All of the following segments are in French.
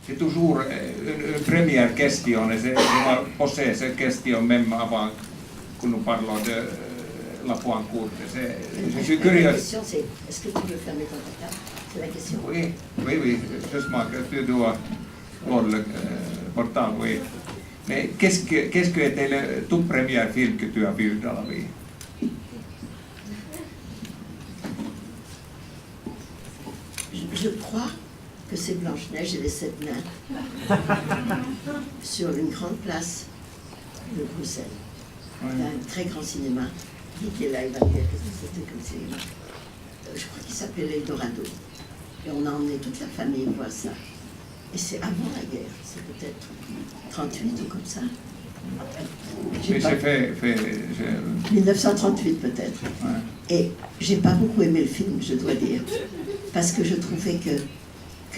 c'est toujours une première question, et c'est posé cette question même avant que nous parlons de la Pointe courte. Je suis curieux. La question c'est, est-ce que tu veux fermer ton portable? C'est la question. Oui, justement, que tu dois clore le portable, oui. Mais qu'est-ce que était le tout premier film que tu as vu dans la vie? Je crois que c'est Blanche-Neige et les 7 nains sur une grande place de Bruxelles. Il y a un très grand cinéma. Qui est là, il va dire qu'est-ce que c'était comme cinéma. Je crois qu'il s'appelait l'Eldorado. Et on a emmené toute la famille voir ça. Et c'est avant la guerre, c'est peut-être 38 ou comme ça. Mais c'est fait 1938 peut-être. Ouais. Et j'ai pas beaucoup aimé le film, je dois dire, parce que je trouvais que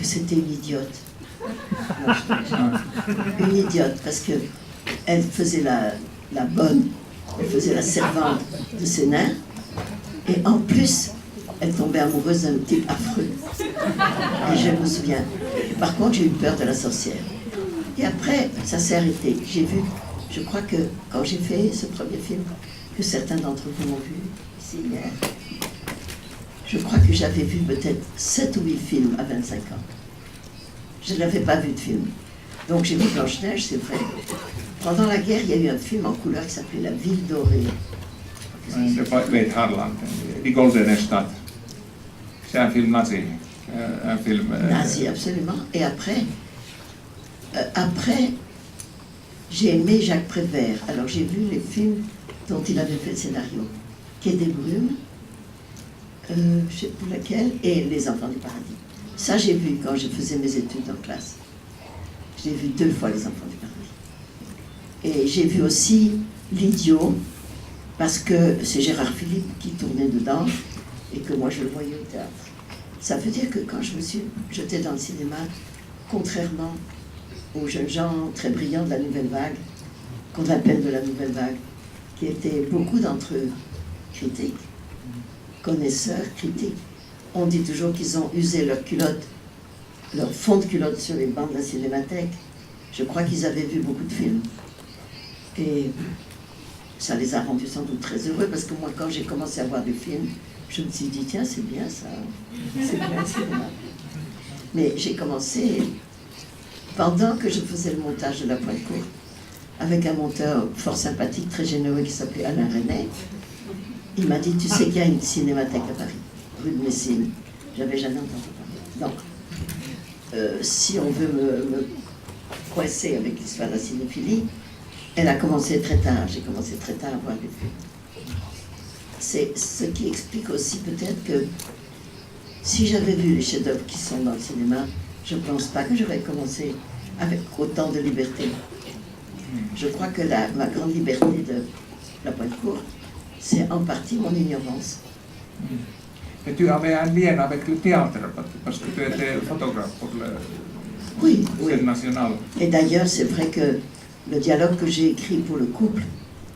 c'était une idiote. Une idiote, parce que elle faisait la bonne, elle faisait la servante de ses nains, et en plus, elle tombait amoureuse d'un type affreux. Et je me souviens. Et par contre, j'ai eu peur de la sorcière. Et après, ça s'est arrêté. J'ai vu, je crois que quand j'ai fait ce premier film, que certains d'entre vous m'ont vu ici hier, je crois que j'avais vu peut-être 7 ou 8 films à 25 ans. Je n'avais pas vu de film. Donc j'ai vu Blanche-Neige, c'est vrai. Pendant la guerre, il y a eu un film en couleur qui s'appelait La Ville dorée. Det vet Harland, Die Goldene Stadt. C'est un film nazi. Un film... Nazi, absolument. Et après, j'ai aimé Jacques Prévert. Alors j'ai vu les films dont il avait fait le scénario. Quai des Brumes, je ne sais plus laquelle, et Les Enfants du Paradis. Ça j'ai vu quand je faisais mes études en classe. J'ai vu 2 fois Les Enfants du Paradis. Et j'ai vu aussi L'Idiot, parce que c'est Gérard Philippe qui tournait dedans, et que moi je le voyais au théâtre. Ça veut dire que quand je me suis jetée dans le cinéma, contrairement aux jeunes gens très brillants de la Nouvelle Vague, qu'on appelle de la Nouvelle Vague, qui étaient beaucoup d'entre eux critiques, connaisseurs, critiques, on dit toujours qu'ils ont usé leur culotte, leur fond de culotte sur les bancs de la cinémathèque. Je crois qu'ils avaient vu beaucoup de films. Et ça les a rendus sans doute très heureux, parce que moi, quand j'ai commencé à voir des films, je me suis dit, tiens, c'est bien ça, c'est bien le cinéma. Mais j'ai commencé, pendant que je faisais le montage de La Pointe courte, avec un monteur fort sympathique, très généreux, qui s'appelait Alain René. Il m'a dit, tu sais qu'il y a une cinémathèque à Paris, rue de Messine. J'avais jamais entendu parler. Donc, si on veut me coincer avec l'histoire de la cinéphilie, elle a commencé très tard. J'ai commencé très tard à voir des films. C'est ce qui explique aussi peut-être que si j'avais vu les chefs-d'œuvre qui sont dans le cinéma, je ne pense pas que j'aurais commencé avec autant de liberté. Je crois que ma grande liberté de La Pointe courte, c'est en partie mon ignorance. Mais tu avais un lien avec le théâtre, parce que tu étais photographe pour le Scène Nationale. Et d'ailleurs, c'est vrai que le dialogue que j'ai écrit pour le couple,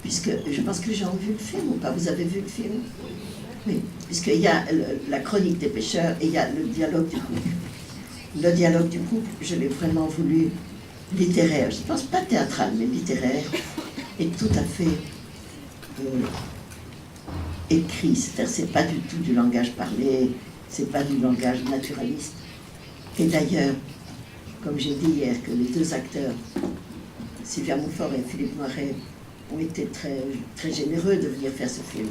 puisque je pense que les gens ont vu le film ou pas, vous avez vu le film? Oui, puisqu'il y a la chronique des pêcheurs et il y a le dialogue du couple. Le dialogue du couple, je l'ai vraiment voulu littéraire, je ne pense pas théâtral, mais littéraire, et tout à fait écrit, c'est-à-dire c'est pas du tout du langage parlé, c'est pas du langage naturaliste. Et d'ailleurs, comme j'ai dit hier, que les 2 acteurs, Sylvia Montfort et Philippe Noiret, ont été très, très généreux de venir faire ce film.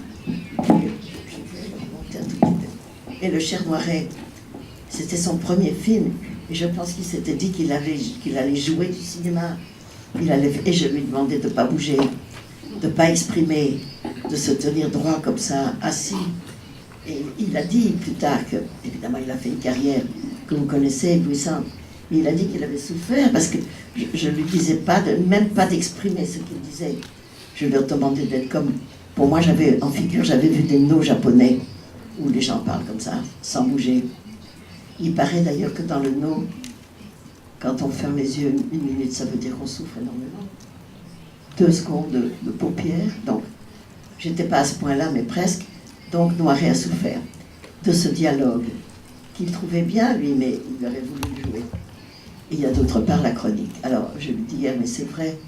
Et le cher Noiret, c'était son premier film, et je pense qu'il s'était dit qu'il allait jouer du cinéma. Et je lui demandais de ne pas bouger, de ne pas exprimer, de se tenir droit comme ça, assis. Et il a dit plus tard que, évidemment, il a fait une carrière que vous connaissez, éblouissante, mais il a dit qu'il avait souffert parce que je ne lui disais pas, même pas d'exprimer ce qu'il disait. Je lui demandais d'être comme... Pour moi, en figure, j'avais vu des no japonais où les gens parlent comme ça, sans bouger. Il paraît d'ailleurs que dans le no, quand on ferme les yeux 1 minute, ça veut dire qu'on souffre énormément. 2 secondes de paupières, donc j'étais pas à ce point-là, mais presque. Donc Noiret a souffert de ce dialogue qu'il trouvait bien, lui, mais il aurait voulu jouer. Et il y a d'autre part la chronique. Alors, je lui dis, mais c'est vrai,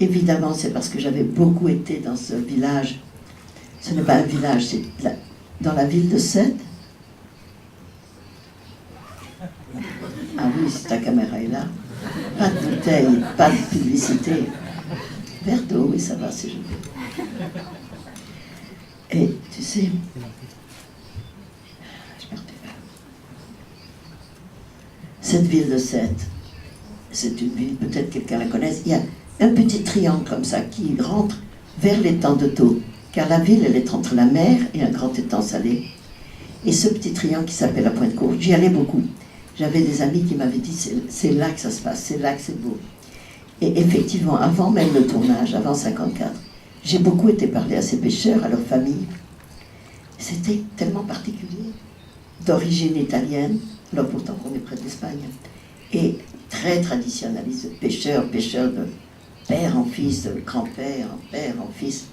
évidemment, c'est parce que j'avais beaucoup été dans ce village. Ce n'est pas un village, c'est dans la ville de Sète. Ah oui, si ta caméra est là. Pas de bouteille, pas de publicité. Verre d'eau, oui, ça va, c'est joli. Et tu sais, cette ville de Sète, c'est une ville, peut-être quelqu'un la connaisse, il y a un petit triangle comme ça qui rentre vers l'étang de Thau, car la ville, elle est entre la mer et un grand étang salé. Et ce petit triangle qui s'appelle la Pointe-Courte, j'y allais beaucoup. J'avais des amis qui m'avaient dit, c'est là que ça se passe, c'est là que c'est beau. Et effectivement, avant même le tournage, avant 54, j'ai beaucoup été parler à ces pêcheurs, à leur famille. C'était tellement particulier, d'origine italienne, alors pourtant qu'on est près de l'Espagne, et très traditionnaliste, pêcheur de père en fils, de grand-père en père en fils.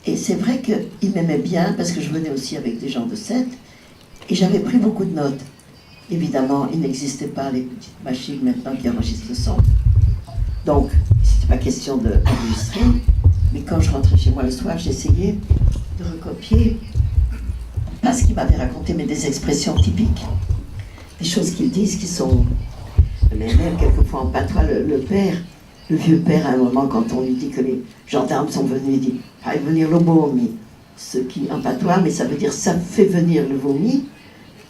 Et c'est vrai qu'ils m'aimaient bien, parce que je venais aussi avec des gens de Sète, et j'avais pris beaucoup de notes. Évidemment, il n'existait pas les petites machines maintenant qui enregistrent le son. Donc, c'était pas question d'enregistrer, mais quand je rentrais chez moi le soir, j'essayais de recopier, pas ce qu'ils m'avaient raconté, mais des expressions typiques. Des choses qu'ils disent qui sont... Mais même quelquefois en patois, le père, le vieux père, à un moment, quand on lui dit que les gendarmes sont venus, il dit « Ah, venir le vomi », ce qui, en patois, mais ça veut dire « ça fait venir le vomi ».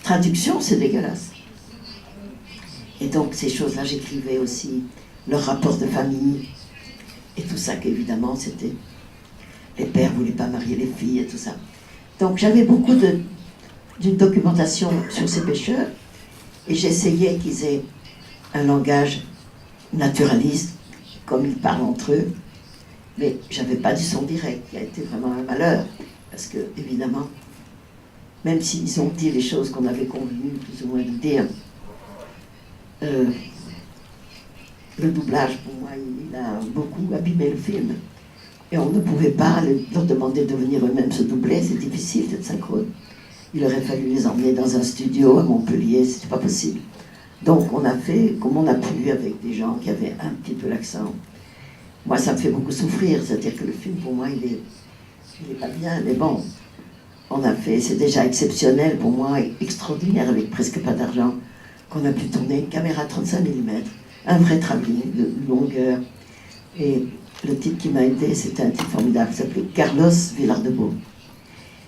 Traduction, c'est dégueulasse. Et donc, ces choses-là, j'écrivais aussi, leur rapport de famille, et tout ça, qu'évidemment, c'était... Les pères ne voulaient pas marier les filles et tout ça. Donc, j'avais beaucoup d'une documentation sur ces pêcheurs, et j'essayais qu'ils aient un langage naturaliste, comme ils parlent entre eux, mais j'avais pas du son direct, qui a été vraiment un malheur, parce que, évidemment, même s'ils ont dit les choses qu'on avait convenu plus ou moins de dire, le doublage, pour moi, il a beaucoup abîmé le film. Et on ne pouvait pas leur demander de venir eux-mêmes se doubler, c'est difficile d'être synchrone. Il aurait fallu les emmener dans un studio à Montpellier, c'était pas possible. Donc on a fait comme on a pu avec des gens qui avaient un petit peu l'accent. Moi, ça me fait beaucoup souffrir, c'est-à-dire que le film, pour moi, il est pas bien, mais bon, on a fait, c'est déjà exceptionnel pour moi, extraordinaire, avec presque pas d'argent, qu'on a pu tourner une caméra 35 mm, un vrai travelling de longueur. Et le type qui m'a aidé, c'était un type formidable, qui s'appelait Carlos Villar-de-Beau.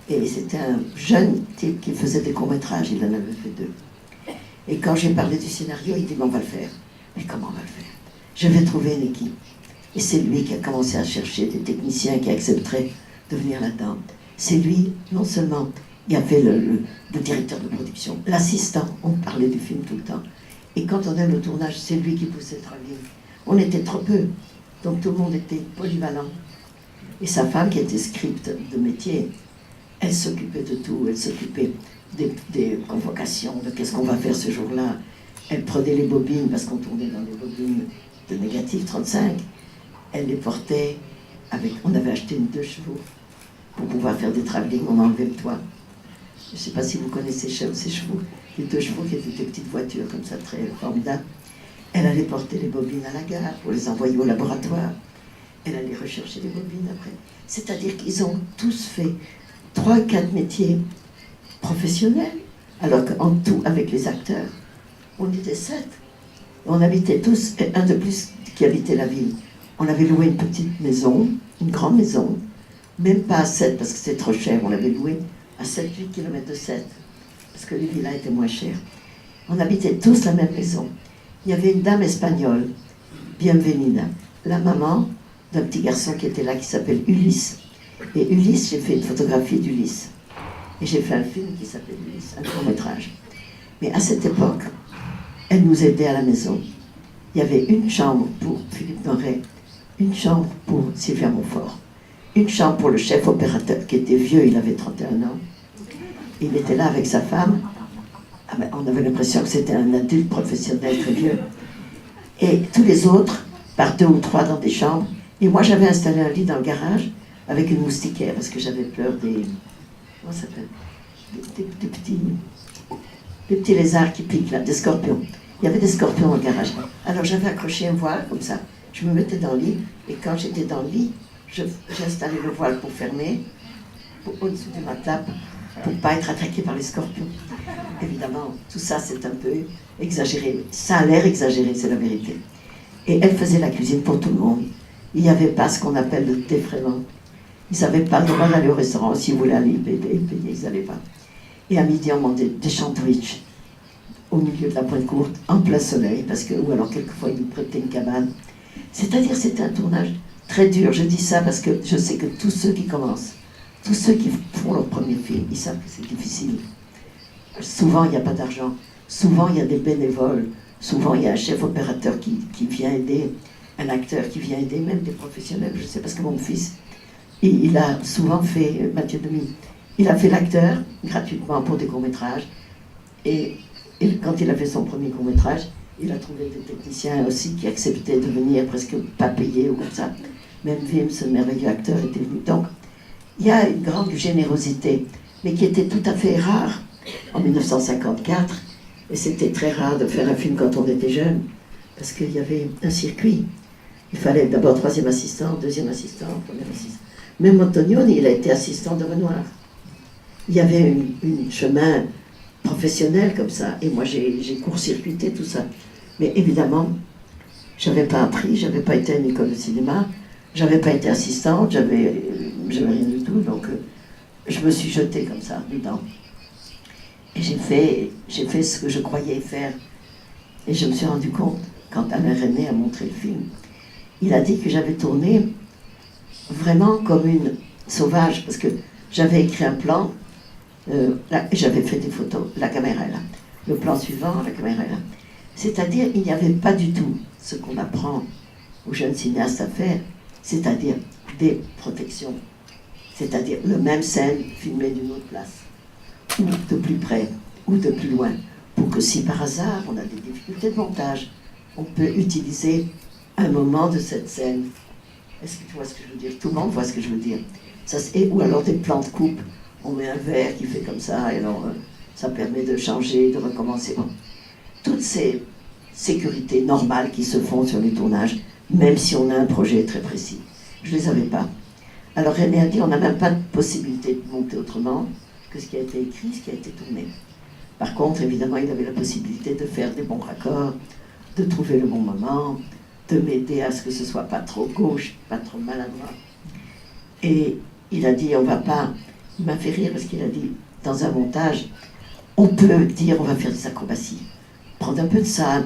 Et c'était un jeune type qui faisait des courts-métrages, il en avait fait 2. Et quand j'ai parlé du scénario, il dit « on va le faire ». Mais comment on va le faire? Je vais trouver une équipe. Et c'est lui qui a commencé à chercher des techniciens qui accepteraient de venir là-dedans. C'est lui, non seulement, il y avait le directeur de production, l'assistant, on parlait du film tout le temps. Et quand on a le tournage, c'est lui qui poussait le travail. On était trop peu, donc tout le monde était polyvalent. Et sa femme, qui était script de métier, elle s'occupait de tout, elle s'occupait des convocations, de qu'est-ce qu'on va faire ce jour-là. Elle prenait les bobines, parce qu'on tournait dans les bobines de négatif 35. Elle les portait avec... On avait acheté une 2 chevaux pour pouvoir faire des travelling, on enlevait le toit. Je ne sais pas si vous connaissez ces chevaux, les 2 chevaux qui étaient des petites voitures comme ça, très formidables. Elle allait porter les bobines à la gare pour les envoyer au laboratoire. Elle allait rechercher les bobines après. C'est-à-dire qu'ils ont tous fait 3 ou 4 métiers professionnels, alors qu'en tout, avec les acteurs, on était 7. On habitait tous, un de plus qui habitait la ville. On avait loué une petite maison, une grande maison, même pas à 7 parce que c'était trop cher, on l'avait loué à 7-8 km de 7, parce que les villas étaient moins chères. On habitait tous la même maison. Il y avait une dame espagnole, Bienvenida, la maman d'un petit garçon qui était là, qui s'appelle Ulysse. Et Ulysse, j'ai fait une photographie d'Ulysse. Et j'ai fait un film qui s'appelle Ulysse, un court-métrage. Mais à cette époque, elle nous aidait à la maison. Il y avait une chambre pour Philippe Noiret, une chambre pour Sylvia Montfort, une chambre pour le chef opérateur qui était vieux, il avait 31 ans. Il était là avec sa femme. Ah ben, on avait l'impression que c'était un adulte professionnel très vieux. Et tous les autres, par 2 ou 3 dans des chambres. Et moi, j'avais installé un lit dans le garage avec une moustiquaire parce que j'avais peur des... Comment ça s'appelle? Des petits lézards qui piquent là, des scorpions. Il y avait des scorpions dans le garage. Alors j'avais accroché un voile comme ça. Je me mettais dans le lit, et quand j'étais dans le lit, j'installais le voile pour fermer, au-dessous du matelas, pour ne pas être attaqué par les scorpions. Évidemment, tout ça c'est un peu exagéré. Ça a l'air exagéré, c'est la vérité. Et elle faisait la cuisine pour tout le monde. Il n'y avait pas ce qu'on appelle le défraiement. Ils n'avaient pas le droit d'aller au restaurant. S'ils voulaient aller payer, ils n'allaient pas. Et à midi, on mangeait des sandwichs au milieu de la pointe courte, en plein soleil, ou alors quelquefois ils nous prêtaient une cabane. C'est-à-dire c'était un tournage très dur. Je dis ça parce que je sais que tous ceux qui commencent, tous ceux qui font leur premier film, ils savent que c'est difficile. Souvent, il n'y a pas d'argent. Souvent, il y a des bénévoles. Souvent, il y a un chef opérateur qui vient aider, un acteur qui vient aider, même des professionnels. Je sais parce que mon fils, il a souvent fait, Mathieu Demy, il a fait l'acteur gratuitement pour des courts-métrages. Et quand il a fait son premier court-métrage, il a trouvé des techniciens aussi qui acceptaient de venir presque pas payés ou comme ça. Même Wim, ce merveilleux acteur, était venu. Donc, il y a une grande générosité, mais qui était tout à fait rare en 1954. Et c'était très rare de faire un film quand on était jeune, parce qu'il y avait un circuit. Il fallait d'abord troisième assistant, deuxième assistant, premier assistant. Même Antonioni, il a été assistant de Renoir. Il y avait un chemin professionnel comme ça, et moi j'ai court-circuité tout ça. Mais évidemment, je n'avais pas appris, je n'avais pas été à une école de cinéma, je n'avais pas été assistante, j'avais rien du tout, donc je me suis jetée comme ça dedans. Et j'ai fait ce que je croyais faire. Et je me suis rendu compte, quand Alain Resnais a montré le film, il a dit que j'avais tourné vraiment comme une sauvage, parce que j'avais écrit un plan, j'avais fait des photos, la caméra est là. Le plan suivant, la caméra est là. C'est-à-dire, il n'y avait pas du tout ce qu'on apprend aux jeunes cinéastes à faire, c'est-à-dire des protections. C'est-à-dire la même scène filmée d'une autre place, ou de plus près, ou de plus loin, pour que si par hasard on a des difficultés de montage, on peut utiliser un moment de cette scène. Est-ce que tu vois ce que je veux dire? Tout le monde voit ce que je veux dire. Ou alors des plans de coupe, on met un verre qui fait comme ça, et alors ça permet de changer, de recommencer. Bon. Toutes ces sécurités normales qui se font sur les tournages, même si on a un projet très précis. Je ne les avais pas. Alors René a dit, on n'a même pas de possibilité de monter autrement que ce qui a été écrit, ce qui a été tourné. Par contre, évidemment, il avait la possibilité de faire des bons raccords, de trouver le bon moment, de m'aider à ce que ce soit pas trop gauche, pas trop maladroit. Et il a dit, on va pas... Il m'a fait rire parce qu'il a dit, dans un montage, on peut dire, on va faire des acrobaties. Prendre un peu de ça,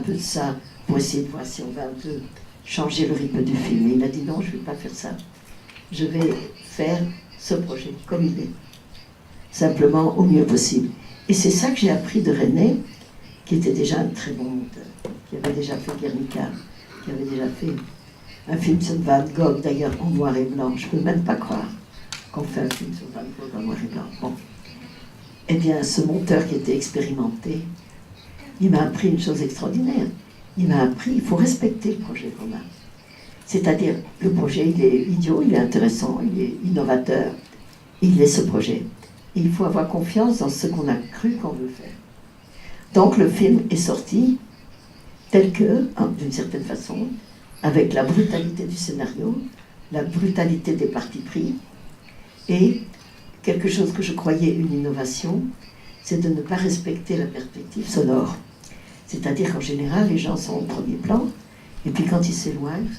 pour essayer de voir si on va un peu changer le rythme du film. Et il a dit, non, je ne vais pas faire ça. Je vais faire ce projet comme il est. Simplement au mieux possible. Et c'est ça que j'ai appris de René, qui était déjà un très bon monteur, qui avait déjà fait Guernica, qui avait déjà fait un film sur Van Gogh, d'ailleurs en noir et blanc. Je ne peux même pas croire qu'on fait un film sur Van Gogh en noir et blanc. Bon. Eh bien, ce monteur qui était expérimenté, il m'a appris une chose extraordinaire. Il m'a appris, il faut respecter le projet qu'on a. C'est-à-dire, le projet, il est idiot, il est intéressant, il est innovateur. Il est ce projet. Et il faut avoir confiance dans ce qu'on a cru qu'on veut faire. Donc le film est sorti tel que, d'une certaine façon, avec la brutalité du scénario, la brutalité des partis pris, et quelque chose que je croyais une innovation, c'est de ne pas respecter la perspective sonore. C'est-à-dire qu'en général, les gens sont au premier plan, et puis quand ils s'éloignent,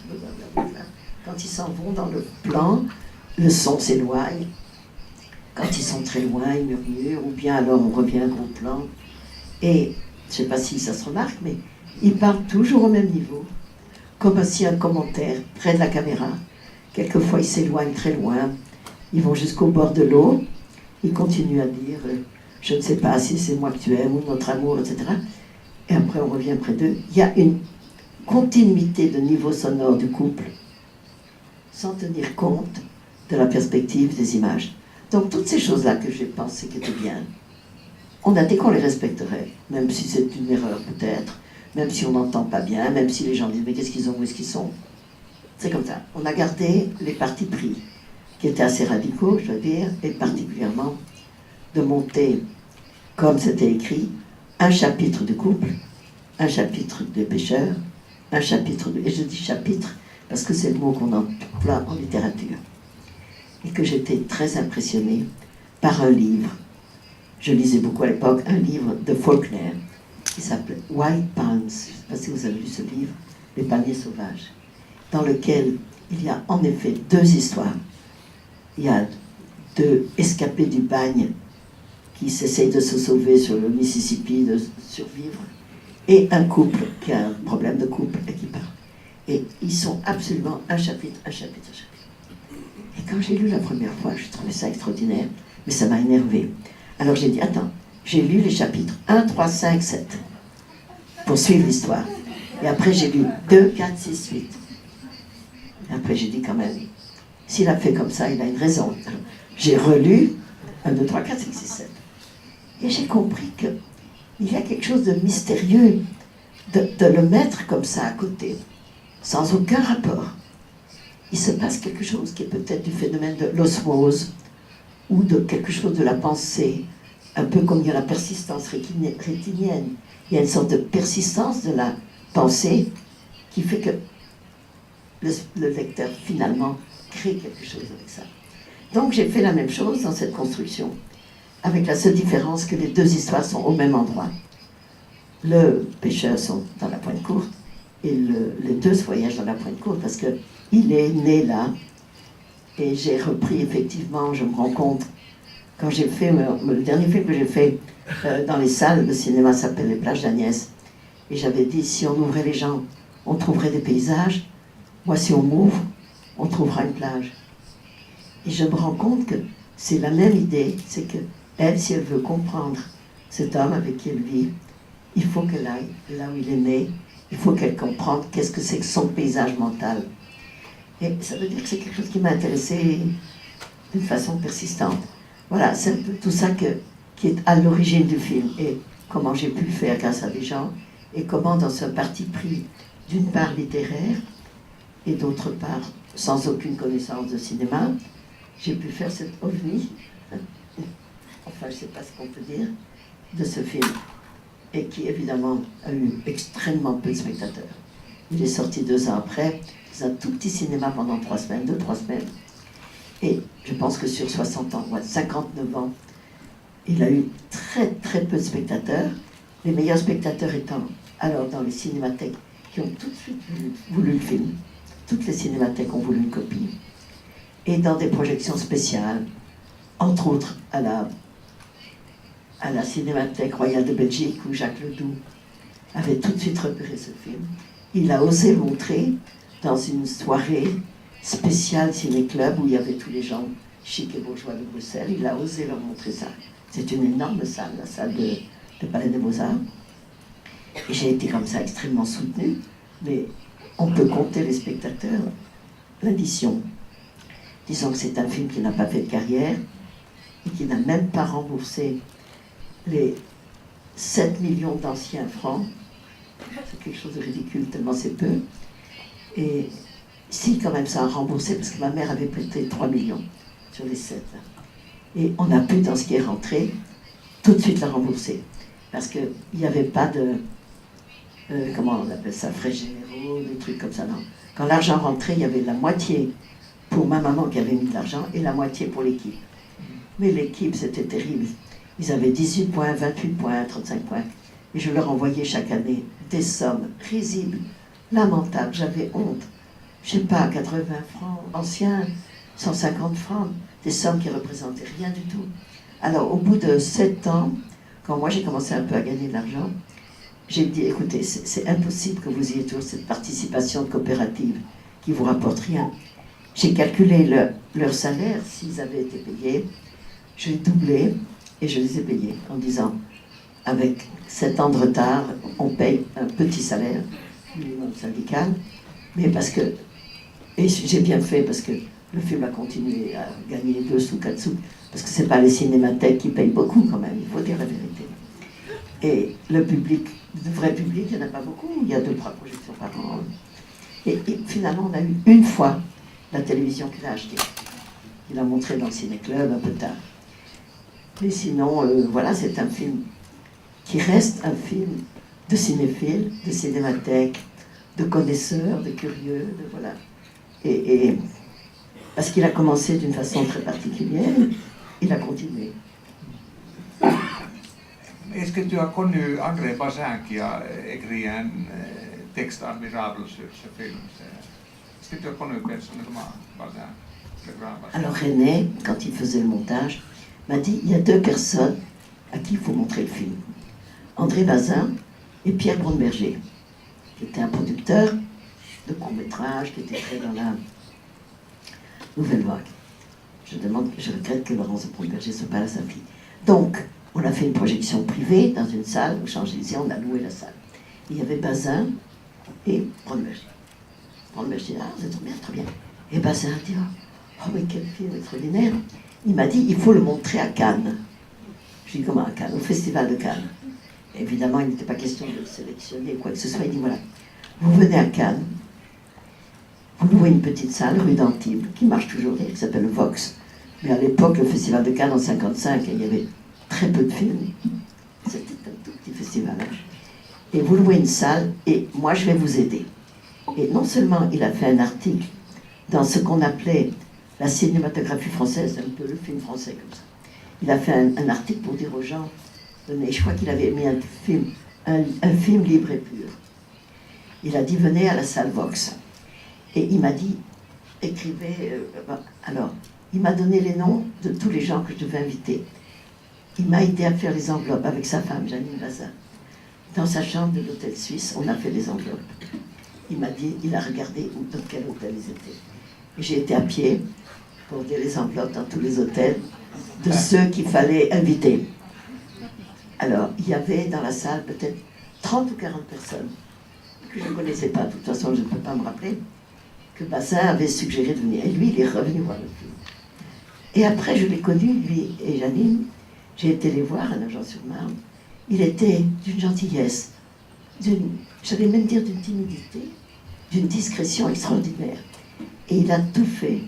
quand ils s'en vont dans le plan, le son s'éloigne. Quand ils sont très loin, ils murmurent, ou bien alors on revient à un gros plan. Et je ne sais pas si ça se remarque, mais ils parlent toujours au même niveau, comme si un commentaire près de la caméra. Quelquefois, ils s'éloignent très loin, ils vont jusqu'au bord de l'eau, ils continuent à dire « je ne sais pas si c'est moi que tu aimes ou notre amour, etc. » Et après, on revient près d'eux. Il y a une continuité de niveau sonore du couple, sans tenir compte de la perspective des images. Donc toutes ces choses-là que j'ai pensé qui étaient bien, on a dit qu'on les respecterait, même si c'est une erreur peut-être, même si on n'entend pas bien, même si les gens disent mais qu'est-ce qu'ils ont, où est-ce qu'ils sont. C'est comme ça. On a gardé les partis pris, qui étaient assez radicaux, je dois dire, et particulièrement de monter, comme c'était écrit, un chapitre de couple, un chapitre des pêcheurs, un chapitre, et je dis chapitre parce que c'est le mot qu'on emploie en littérature, et que j'étais très impressionnée par un livre. Je lisais beaucoup à l'époque un livre de Faulkner qui s'appelait White Palms, je ne sais pas si vous avez lu ce livre, Les palmiers sauvages, dans lequel il y a en effet deux histoires. Il y a deux escapés du bagne qui s'essayent de se sauver sur le Mississippi, de survivre, et un couple qui a un problème de couple et qui part. Et ils sont absolument un chapitre, un chapitre, un chapitre. Et quand j'ai lu la première fois, je trouvais ça extraordinaire, mais ça m'a énervé. Alors j'ai dit, attends, j'ai lu les chapitres 1, 3, 5, 7 pour suivre l'histoire. Et après j'ai lu 2, 4, 6, 8. Et après j'ai dit quand même, s'il a fait comme ça, il a une raison. Alors, j'ai relu 1, 2, 3, 4, 5, 6, 7. Et j'ai compris qu'il y a quelque chose de mystérieux de le mettre comme ça à côté, sans aucun rapport. Il se passe quelque chose qui est peut-être du phénomène de l'osmose ou de quelque chose de la pensée, un peu comme il y a la persistance rétinienne. Il y a une sorte de persistance de la pensée qui fait que le lecteur finalement crée quelque chose avec ça. Donc j'ai fait la même chose dans cette construction, avec la seule différence que les deux histoires sont au même endroit. Le pêcheur sont dans la Pointe Courte et les deux se voyagent dans la Pointe Courte parce qu'il est né là. Et j'ai repris effectivement, je me rends compte, quand j'ai fait le dernier film que j'ai fait dans les salles de cinéma s'appelle Les Plages d'Agnès. Et j'avais dit, si on ouvrait les gens, on trouverait des paysages. Moi, si on m'ouvre, on trouvera une plage. Et je me rends compte que c'est la même idée, c'est que elle, si elle veut comprendre cet homme avec qui elle vit, il faut qu'elle aille là où il est né, il faut qu'elle comprenne qu'est-ce que c'est que son paysage mental. Et ça veut dire que c'est quelque chose qui m'a intéressée d'une façon persistante. Voilà, c'est un peu tout ça qui est à l'origine du film, et comment j'ai pu le faire grâce à des gens, et comment dans ce parti pris, d'une part littéraire, et d'autre part sans aucune connaissance de cinéma, j'ai pu faire cette ovni, enfin je ne sais pas ce qu'on peut dire, de ce film, et qui évidemment a eu extrêmement peu de spectateurs. Il est sorti 2 ans après, dans un tout petit cinéma pendant 3 semaines, 2-3 semaines, et je pense que sur 60 ans, 59 ans, il a eu très très peu de spectateurs, les meilleurs spectateurs étant alors dans les cinémathèques qui ont tout de suite voulu le film. Toutes les cinémathèques ont voulu une copie. Et dans des projections spéciales, entre autres à la Cinémathèque royale de Belgique, où Jacques Ledoux avait tout de suite repéré ce film. Il a osé montrer dans une soirée spéciale ciné-club où il y avait tous les gens chics et bourgeois de Bruxelles. Il a osé leur montrer ça. C'est une énorme salle, la salle de Palais des Beaux-Arts. Et j'ai été comme ça extrêmement soutenue, mais on peut compter les spectateurs. L'addition. Disons que c'est un film qui n'a pas fait de carrière et qui n'a même pas remboursé les 7 millions d'anciens francs. C'est quelque chose de ridicule, tellement c'est peu. Et si, quand même, ça a remboursé, parce que ma mère avait prêté 3 millions sur les 7. Et on a pu, dans ce qui est rentré, tout de suite la rembourser. Parce qu'il n'y avait pas de... comment on appelle ça, frais généraux, des trucs comme ça, non. Quand l'argent rentrait, il y avait la moitié pour ma maman qui avait mis de l'argent et la moitié pour l'équipe. Mais l'équipe, c'était terrible. Ils avaient 18 points, 28 points, 35 points. Et je leur envoyais chaque année des sommes risibles, lamentables. J'avais honte. Je sais pas, 80 francs anciens, 150 francs, des sommes qui représentaient rien du tout. Alors, au bout de 7 ans, quand moi j'ai commencé un peu à gagner de l'argent, j'ai dit, écoutez, c'est impossible que vous ayez toujours cette participation de coopérative qui vous rapporte rien. J'ai calculé leur salaire, s'ils avaient été payés, je l'ai doublé et je les ai payés en disant, avec 7 ans de retard, on paye un petit salaire, minimum syndical, mais parce que, et j'ai bien fait parce que le film a continué à gagner 2 sous, 4 sous, parce que c'est pas les cinémathèques qui payent beaucoup quand même, il faut dire la vérité. Et le public, le vrai public, il n'y en a pas beaucoup, il y a 2-3 projections par an. Et finalement, on a eu une fois la télévision qu'il a achetée. Il a montré dans le ciné-club un peu tard. Mais sinon, voilà, c'est un film qui reste un film de cinéphiles, de cinémathèques, de connaisseurs, de curieux, de voilà. Et parce qu'il a commencé d'une façon très particulière, il a continué. Est-ce que tu as connu André Bazin qui a écrit un texte admirable sur ce film? Est-ce que tu as connu personnellement Bazin, le grand Bazin? Alors René, quand il faisait le montage, m'a dit, il y a deux personnes à qui il faut montrer le film. André Bazin et Pierre Bromberger, qui était un producteur de court-métrage, qui était très dans la nouvelle vague. Je regrette que Laurence Bromberger ne soit pas là, sa fille. Donc, on a fait une projection privée dans une salle, au Champs-Élysées, on a loué la salle. Il y avait Bazin et Bromberger. Bromberger, ah, vous êtes très bien, très bien. Et Bazin a dit, oh mais quel film extraordinaire. Il m'a dit, il faut le montrer à Cannes. Je dis, comment à Cannes? Au Festival de Cannes. Évidemment, il n'était pas question de le sélectionner, quoi que ce soit. Il dit, voilà, vous venez à Cannes, vous louez une petite salle, rue d'Antibes, qui marche toujours, qui s'appelle le Vox. Mais à l'époque, le Festival de Cannes, en 1955, il y avait très peu de films. C'était un tout petit festival. Et vous louez une salle, et moi, je vais vous aider. Et non seulement il a fait un article dans ce qu'on appelait la cinématographie française, un peu le film français comme ça. Il a fait un article pour dire aux gens, je crois qu'il avait mis un film libre et pur. Il a dit, venez à la salle Vox. Et il m'a dit, écrivez... alors, il m'a donné les noms de tous les gens que je devais inviter. Il m'a aidé à faire les enveloppes avec sa femme, Janine Bazin. Dans sa chambre de l'hôtel suisse, on a fait les enveloppes. Il m'a dit, il a regardé dans quel hôtel ils étaient. Et j'ai été à pied pour dire les enveloppes dans tous les hôtels de ceux qu'il fallait inviter. Alors, il y avait dans la salle peut-être 30 ou 40 personnes que je ne connaissais pas, de toute façon je ne peux pas me rappeler, que Bazin avait suggéré de venir. Et lui, il est revenu voir le film. Et après, je l'ai connu, lui et Janine. J'ai été les voir à Nogent-sur-Marne. Il était d'une gentillesse, j'allais même dire d'une timidité, d'une discrétion extraordinaire. Et il a tout fait.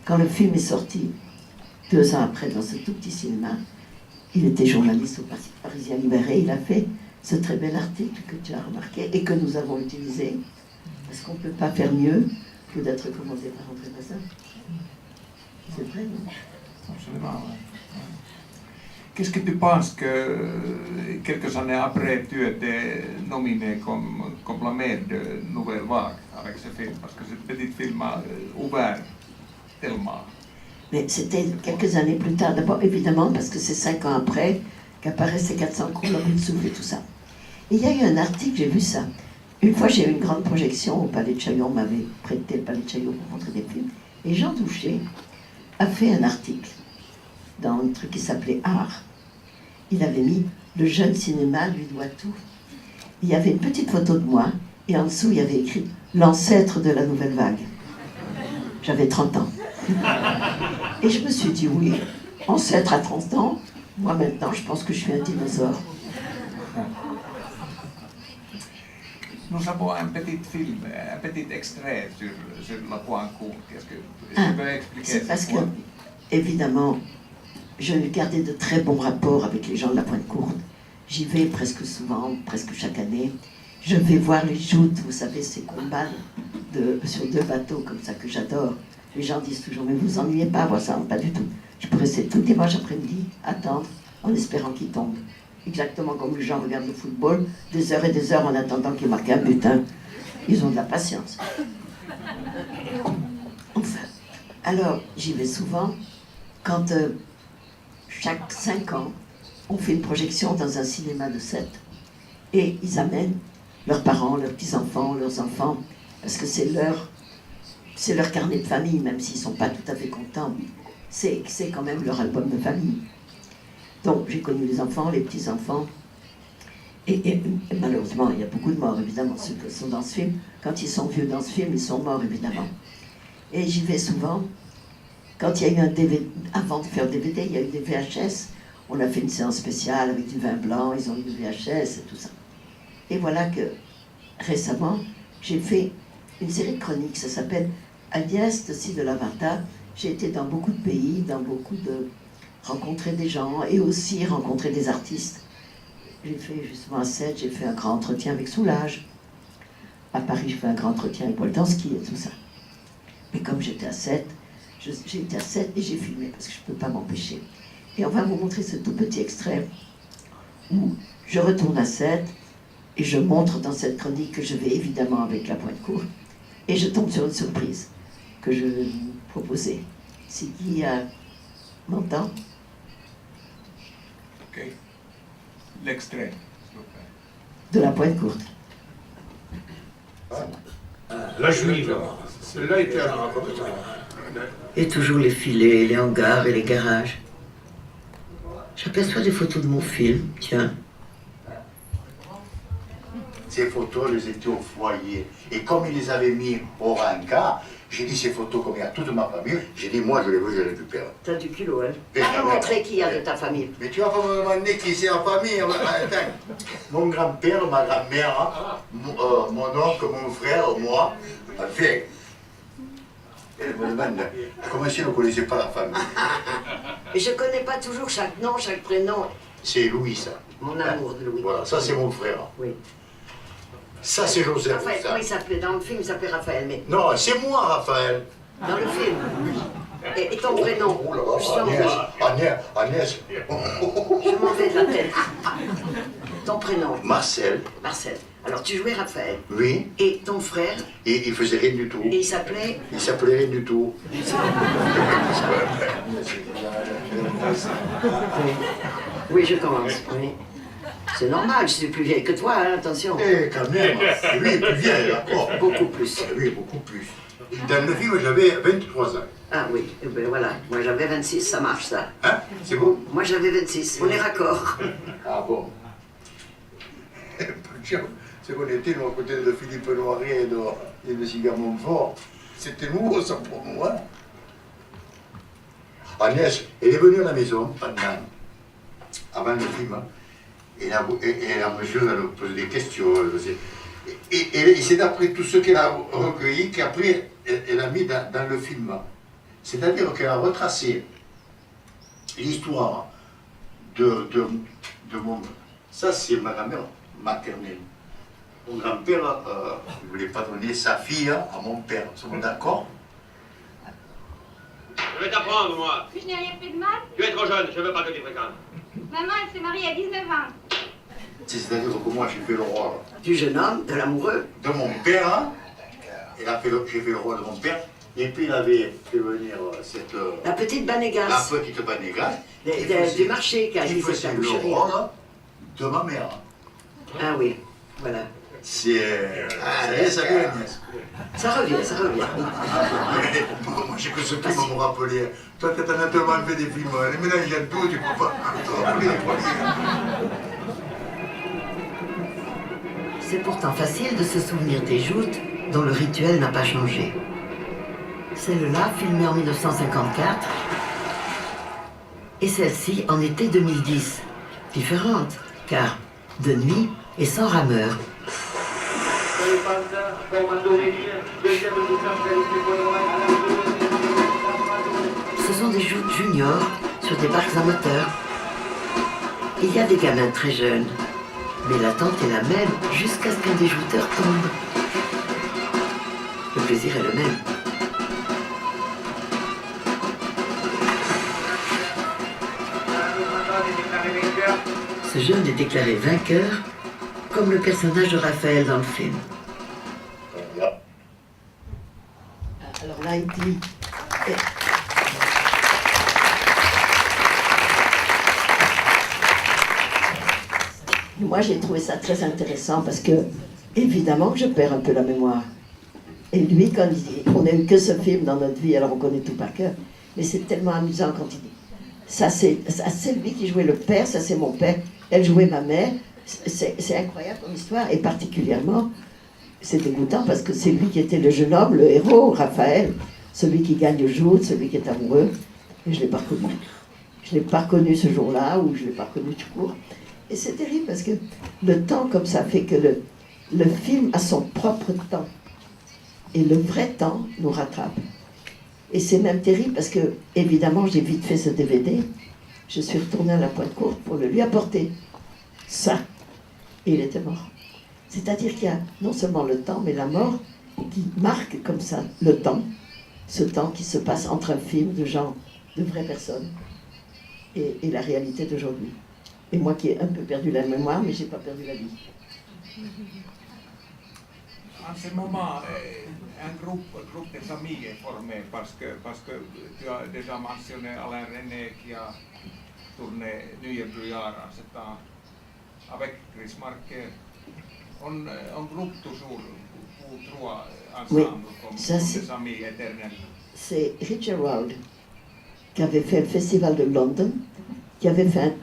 Quand le film est sorti, 2 ans après, dans ce tout petit cinéma, il était journaliste au Parisien Libéré. Il a fait ce très bel article que tu as remarqué et que nous avons utilisé. Parce qu'on ne peut pas faire mieux que d'être commandé par André Bazin. C'est vrai, non? Absolument, oui. Qu'est-ce que tu penses que quelques années après tu étais nominé comme la mère de Nouvelle Vague avec ce film? Parce que ce petit film a ouvert tellement. Mais c'était quelques années plus tard, d'abord évidemment parce que c'est 5 ans après qu'apparaissent ces 400 coups, le bout de souffle et tout ça. Et il y a eu un article, j'ai vu ça. Une fois j'ai eu une grande projection au Palais de Chaillot, on m'avait prêté le Palais de Chaillot pour montrer des films. Et Jean Touché a fait un article dans un truc qui s'appelait Art. Il avait mis « Le jeune cinéma lui doit tout ». Il y avait une petite photo de moi, et en dessous il y avait écrit « L'ancêtre de la nouvelle vague ». J'avais 30 ans. Et je me suis dit, oui, ancêtre à 30 ans, moi maintenant je pense que je suis un dinosaure. Nous avons un petit film, un petit extrait sur La Pointe-Courte. Est-ce que tu peux expliquer? C'est parce que, évidemment, je gardais de très bons rapports avec les gens de La Pointe-Courte. J'y vais presque souvent, presque chaque année. Je vais voir les joutes, vous savez, ces combats sur 2 bateaux comme ça que j'adore. Les gens disent toujours, mais vous vous ennuyez pas à voir ça? Pas du tout. Je peux rester tout dimanche après-midi, attendre, en espérant qu'il tombe. Exactement comme les gens regardent le football, des heures et des heures en attendant qu'il marque un but. Hein. Ils ont de la patience. Enfin, alors, j'y vais souvent quand chaque 5 ans, on fait une projection dans un cinéma de 7 et ils amènent leurs parents, leurs petits-enfants, leurs enfants, parce que c'est leur carnet de famille, même s'ils ne sont pas tout à fait contents. C'est quand même leur album de famille. Donc, j'ai connu les enfants, les petits-enfants. Et malheureusement, il y a beaucoup de morts, évidemment, ceux qui sont dans ce film. Quand ils sont vieux dans ce film, ils sont morts, évidemment. Et j'y vais souvent. Quand il y a eu un DVD, avant de faire DVD, il y a eu des VHS. On a fait une séance spéciale avec du vin blanc, ils ont eu du VHS et tout ça. Et voilà que, récemment, j'ai fait une série de chroniques, ça s'appelle Agnès de la Varta. J'ai été dans beaucoup de pays, rencontrer des gens et aussi rencontrer des artistes. j'ai fait justement à Sète, j'ai fait un grand entretien avec Soulage. À Paris, je fais un grand entretien avec Boltanski et tout ça. Mais comme j'étais à Sète, j'ai été à Sète et j'ai filmé parce que je ne peux pas m'empêcher. Et on va vous montrer ce tout petit extrait où je retourne à Sète et je montre dans cette chronique que je vais évidemment avec la pointe courte et je tombe sur une surprise que je vais vous proposer. C'est qui m'entend? Ok. L'extrait, s'il vous plaît. De la pointe courte. La juive, celle-là était à la Et toujours les filets, les hangars et les garages. J'aperçois des photos de mon film, tiens. Ces photos, elles étaient au foyer. Et comme ils les avaient mis au rencard, j'ai dit ces photos, comme il y a toute ma famille, j'ai dit moi je les veux, je les récupère. T'as du culot, hein? Et Ah, ta montrer mère. qui y a de ta famille. Mais tu vas pas me demander qui c'est la famille. Attends. Mon grand-père, ma grand-mère, mon oncle, mon frère, moi, enfin. Elle me demande comment si elle ne connaissait pas la famille. Et je connais pas toujours chaque nom, chaque prénom. C'est Louis, ça. Mon amour de Louis. Voilà, ça c'est mon frère. Oui. Ça c'est Joseph. Raphaël, ça. comment il s'appelait? Dans le film, il s'appelait Raphaël, mais Non, c'est moi, Raphaël. dans le film. Et ton prénom? Oh là Je là, t'en vais. Agnès. Je m'en vais de la tête. Ton prénom? Marcel, Marcel. Alors tu jouais Raphaël. oui, Et ton frère? et il faisait rien du tout. Et il s'appelait? Il s'appelait rien du tout. Oui, je commence. Oui. C'est normal, je suis plus vieille que toi, hein, attention. Eh, quand même, lui est plus vieil, d'accord. Beaucoup plus. Oui, beaucoup plus. Dans le film, j'avais 23 ans. Ah oui, eh ben voilà. Moi j'avais 26, ça marche ça. Hein? C'est bon? Moi j'avais 26, on est raccord. Ah bon. C'est qu'on était à côté de Philippe Noiret et de Sigard Montfort. C'était nouveau ça pour moi. Agnès, elle est venue à la maison avant le film. Et la monsieur elle posait des questions. Et c'est d'après tout ce qu'elle a recueilli qu'après elle a mis dans le film. C'est-à-dire qu'elle a retracé l'histoire de mon... Ça, c'est ma grand-mère maternelle. Mon grand-père ne voulait pas donner sa fille à mon père. Nous sommes d'accord? Je vais t'apprendre, moi. Je n'ai rien fait de mal. Tu es trop jeune, je veux pas que tu fréquentes. Maman, elle s'est mariée à 19 ans. C'est-à-dire que moi, j'ai fait le rôle Du jeune homme, de l'amoureux. de mon père. Hein. J'ai fait le rôle de mon père. Et puis, il avait fait venir cette... La petite la Banégas. petite Banégas. Du marché qui a qui dit faisait cette le boucherie. rôle de ma mère. Ah oui, voilà. C'est... ça y est, ça y est, Agnès. Ça revient, ça revient. Moi, j'ai que ce film à me rappeler. Toi, t'en as tellement fait des films. Les ménages à tout, tu peux pas te rappeler les premiers. C'est pourtant facile de se souvenir des joutes dont le rituel n'a pas changé. Celle-là, filmée en 1954, et celle-ci en été 2010. Différente, car de nuit et sans rameur. Ce sont des joutes juniors sur des barques à moteur. Il y a des gamins très jeunes, mais l'attente est la même jusqu'à ce qu'un des jouteurs tombe. Le plaisir est le même. Ce jeune est déclaré vainqueur, comme le personnage de Raphaël dans le film. Alors là, il dit... Moi, j'ai trouvé ça très intéressant parce que, évidemment, je perds un peu la mémoire. Et lui, quand il dit, on n'a eu que ce film dans notre vie, alors on connaît tout par cœur, mais c'est tellement amusant quand il dit, ça c'est lui qui jouait le père, ça c'est mon père, elle jouait ma mère, c'est incroyable comme histoire, et particulièrement, c'est dégoûtant parce que c'est lui qui était le jeune homme, le héros, Raphaël, celui qui gagne le jour, celui qui est amoureux, et je ne l'ai pas reconnu. Je ne l'ai pas reconnu ce jour-là, ou je ne l'ai pas reconnu tout court. Et c'est terrible parce que le temps comme ça fait que le film a son propre temps. Et le vrai temps nous rattrape. Et c'est même terrible parce que, évidemment, j'ai vite fait ce DVD. Je suis retournée à la pointe courte pour le lui apporter. Ça, et il était mort. C'est-à-dire qu'il y a non seulement le temps, mais la mort qui marque comme ça le temps, ce temps qui se passe entre un film de gens, de vraies personnes, et la réalité d'aujourd'hui. Et moi qui ai un peu perdu la mémoire, mais j'ai pas perdu la vie. En ce moment, un groupe de familles est formé parce que tu as déjà mentionné Alain René qui a tourné Nya Bruyère en ce temps avec Chris Marker. On groupe toujours pour trois ensemble comme des amis éternels. C'est Richard Roud qui avait fait le festival de London, qui avait fait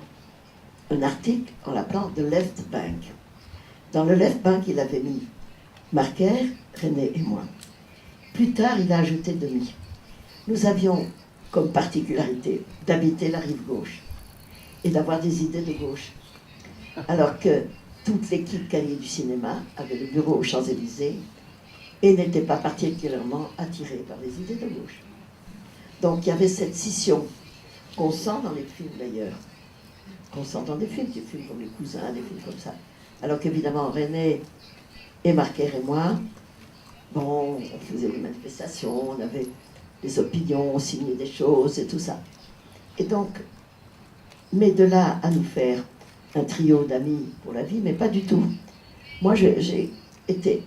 un article en l'appelant The Left Bank. Dans le Left Bank, il avait mis Marker, René et moi. Plus tard, il a ajouté Demi. Nous avions comme particularité d'habiter la rive gauche et d'avoir des idées de gauche. Alors que toute l'équipe Cahiers du cinéma avait le bureau aux Champs-Élysées et n'était pas particulièrement attirée par les idées de gauche. Donc il y avait cette scission qu'on sent dans les films d'ailleurs, qu'on sent dans des films comme Les Cousins, des films comme ça. Alors qu'évidemment René et Marker et moi, bon, on faisait des manifestations, on avait des opinions, on signait des choses et tout ça. Et donc, mais de là à nous faire un trio d'amis pour la vie, mais pas du tout. Moi, j'ai été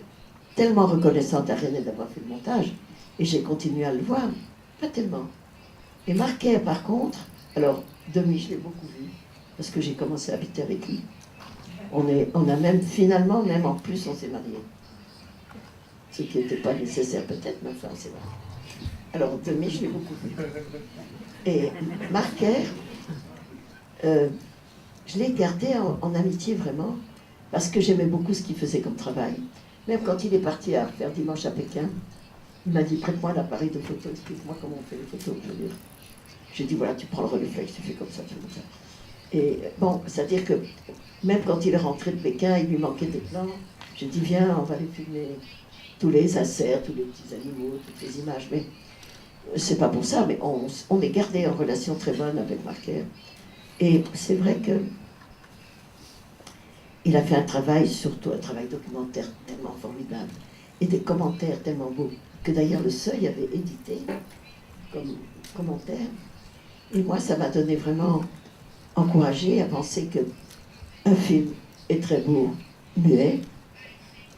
tellement reconnaissante à René d'avoir fait le montage, et j'ai continué à le voir, pas tellement. Et Marker, par contre, alors, Demi, je l'ai beaucoup vu, parce que j'ai commencé à habiter avec lui. On a même, finalement, même en plus, on s'est mariés. Ce qui n'était pas nécessaire peut-être, mais enfin, c'est vrai. Alors, Demi, je l'ai beaucoup vu. Et Marker, je l'ai gardé en amitié vraiment, parce que j'aimais beaucoup ce qu'il faisait comme travail. Même quand il est parti à faire Dimanche à Pékin, il m'a dit, prête-moi l'appareil de photo, explique-moi comment on fait les photos. J'ai dit, voilà, tu prends le réflexe, tu fais comme ça, tu fais comme ça. Et bon, c'est-à-dire que même quand il est rentré de Pékin, il lui manquait des plans. J'ai dit, viens, on va les filmer, tous les inserts, tous les petits animaux, toutes les images. Mais c'est pas pour ça, mais on est gardé en relation très bonne avec Marker. Et c'est vrai que il a fait un travail, surtout un travail documentaire tellement formidable, et des commentaires tellement beaux, que d'ailleurs le Seuil avait édité comme commentaire. Et moi, ça m'a donné vraiment encouragé à penser que un film est très beau, muet,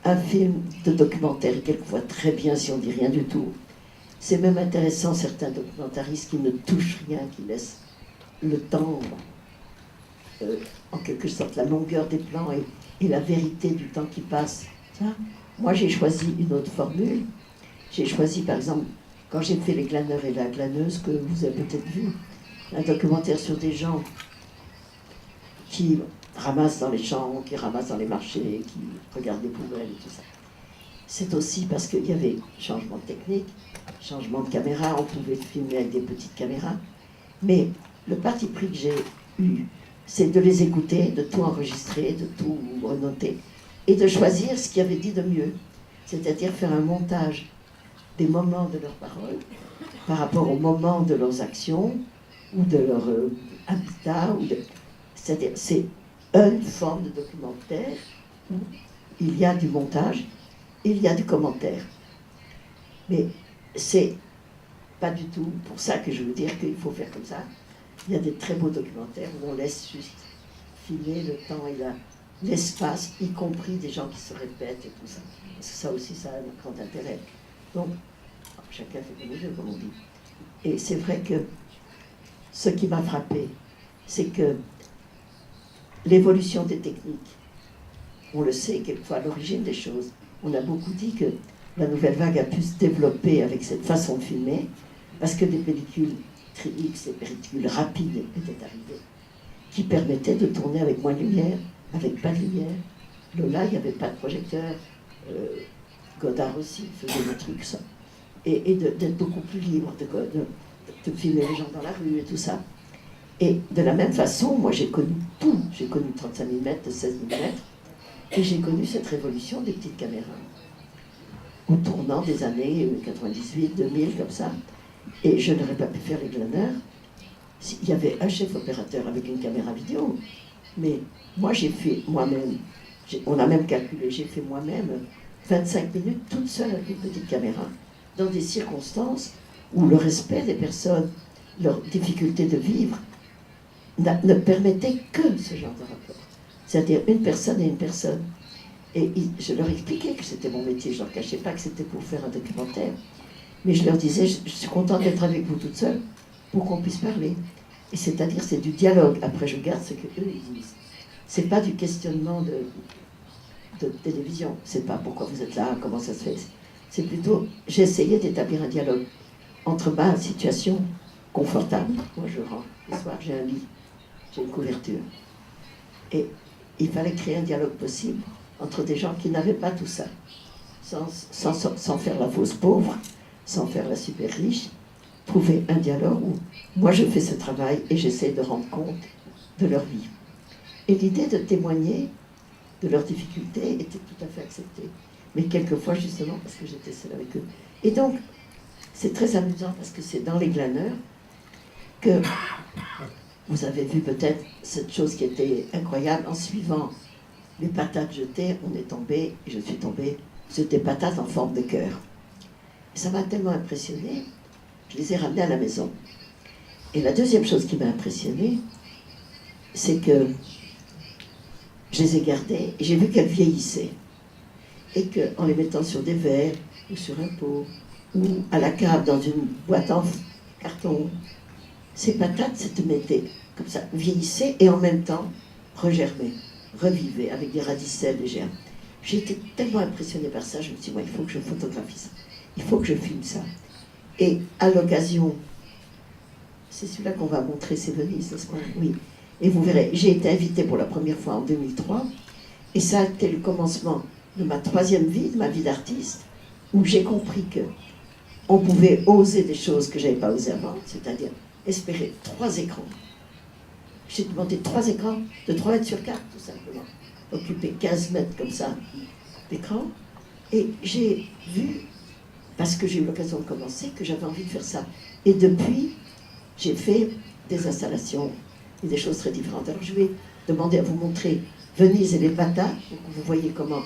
un film de documentaire est quelquefois très bien si on dit rien du tout. C'est même intéressant, certains documentaristes qui ne touchent rien, qui laissent le temps, en quelque sorte, la longueur des plans et la vérité du temps qui passe. Ça, moi, j'ai choisi une autre formule. J'ai choisi, par exemple, quand j'ai fait Les glaneurs et la glaneuse, que vous avez peut-être vu, un documentaire sur des gens qui ramassent dans les champs, qui ramassent dans les marchés, qui regardent les poubelles et tout ça. C'est aussi parce qu'il y avait changement de technique, changement de caméra, on pouvait filmer avec des petites caméras, mais le parti pris que j'ai eu, c'est de les écouter, de tout enregistrer, de tout renoter, et de choisir ce qu'il y avait dit de mieux, c'est-à-dire faire un montage des moments de leurs paroles par rapport au moment de leurs actions ou de leur habitat, c'est-à-dire c'est une forme de documentaire où il y a du montage, il y a du commentaire. Mais c'est pas du tout pour ça que je veux dire qu'il faut faire comme ça. Il y a des très beaux documentaires où on laisse juste filer le temps et l'espace, y compris des gens qui se répètent et tout ça. Parce que ça aussi, ça a un grand intérêt. Donc, chacun fait comme il veut, comme on dit. Et c'est vrai que ce qui m'a frappé, c'est que l'évolution des techniques, on le sait quelquefois à l'origine des choses, on a beaucoup dit que la nouvelle vague a pu se développer avec cette façon de filmer, parce que des pellicules tri-X et pellicules rapides étaient arrivées, qui permettaient de tourner avec moins de lumière, avec pas de lumière. Lola, il n'y avait pas de projecteur, Godard aussi faisait des trucs, ça. Et d'être beaucoup plus libre, de filmer les gens dans la rue et tout ça. Et de la même façon, moi j'ai connu tout. J'ai connu 35 mm, de 16 mm, et j'ai connu cette révolution des petites caméras. Au tournant des années 98, 2000, comme ça. Et je n'aurais pas pu faire Les glaneurs s'il y avait un chef opérateur avec une caméra vidéo. Mais moi j'ai fait moi-même On a même calculé, j'ai fait moi-même 25 minutes toute seule avec une petite caméra, dans des circonstances où le respect des personnes, leur difficulté de vivre, ne permettait que ce genre de rapport. C'est-à-dire une personne et une personne. Et je leur expliquais que c'était mon métier, je ne leur cachais pas que c'était pour faire un documentaire. Mais je leur disais, je suis contente d'être avec vous toute seule pour qu'on puisse parler. Et c'est-à-dire, c'est du dialogue. Après, je garde ce qu'eux ils disent. C'est pas du questionnement de télévision. C'est pas pourquoi vous êtes là, comment ça se fait. C'est plutôt, j'ai essayé d'établir un dialogue entre ma situation confortable. Moi, je rentre le soir, j'ai un lit, j'ai une couverture. Et il fallait créer un dialogue possible entre des gens qui n'avaient pas tout ça, sans faire la fausse pauvre, sans faire la super riche, trouver un dialogue où moi je fais ce travail et j'essaie de rendre compte de leur vie. Et l'idée de témoigner de leurs difficultés était tout à fait acceptée. Mais quelquefois, justement, parce que j'étais seule avec eux. Et donc, c'est très amusant parce que c'est dans Les Glaneurs que vous avez vu peut-être cette chose qui était incroyable. En suivant les patates jetées, on est tombé, et je suis tombée sur des patates en forme de cœur. Et ça m'a tellement impressionnée, je les ai ramenées à la maison. Et la deuxième chose qui m'a impressionnée, c'est que je les ai gardées et j'ai vu qu'elles vieillissaient. Et qu'en les mettant sur des verres, ou sur un pot, ou à la cave dans une boîte en carton, ces patates se mettaient comme ça, vieillissaient et en même temps regermaient, revivaient avec des radicelles légères. J'ai été tellement impressionnée par ça, je me suis dit, ouais, il faut que je photographie ça, il faut que je filme ça. Et à l'occasion, c'est celui-là qu'on va montrer, c'est Venise, n'est-ce pas? Oui. Et vous verrez, j'ai été invitée pour la première fois en 2003, et ça a été le commencement de ma troisième vie, de ma vie d'artiste, où j'ai compris que on pouvait oser des choses que je n'avais pas osé avant, c'est-à-dire espérer 3 écrans. J'ai demandé 3 écrans de 3 mètres sur 4, tout simplement. Occuper 15 mètres comme ça d'écran. Et j'ai vu, parce que j'ai eu l'occasion de commencer, que j'avais envie de faire ça. Et depuis, j'ai fait des installations et des choses très différentes. Alors je vais demander à vous montrer Venise et les patates, pour que vous voyez comment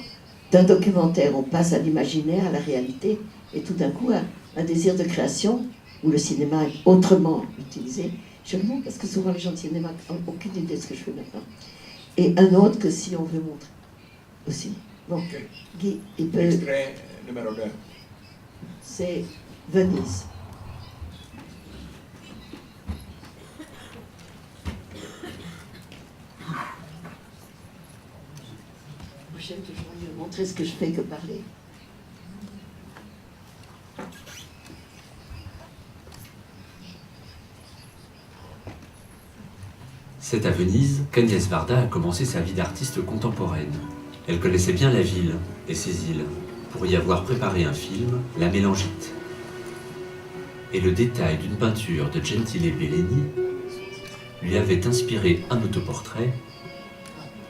d'un documentaire on passe à l'imaginaire, à la réalité, et tout d'un coup un désir de création, où le cinéma est autrement utilisé. Je le montre parce que souvent les gens de cinéma n'ont aucune idée de ce que je fais maintenant. Et un autre que si on veut montrer aussi. Bon, Ok. Guy, il peut... Extrait numéro 2. C'est Venise. J'aime toujours mieux montrer ce que je fais que parler. C'est à Venise qu'Agnès Varda a commencé sa vie d'artiste contemporaine. Elle connaissait bien la ville et ses îles, pour y avoir préparé un film, La Mélangite. Et le détail d'une peinture de Gentile Bellini lui avait inspiré un autoportrait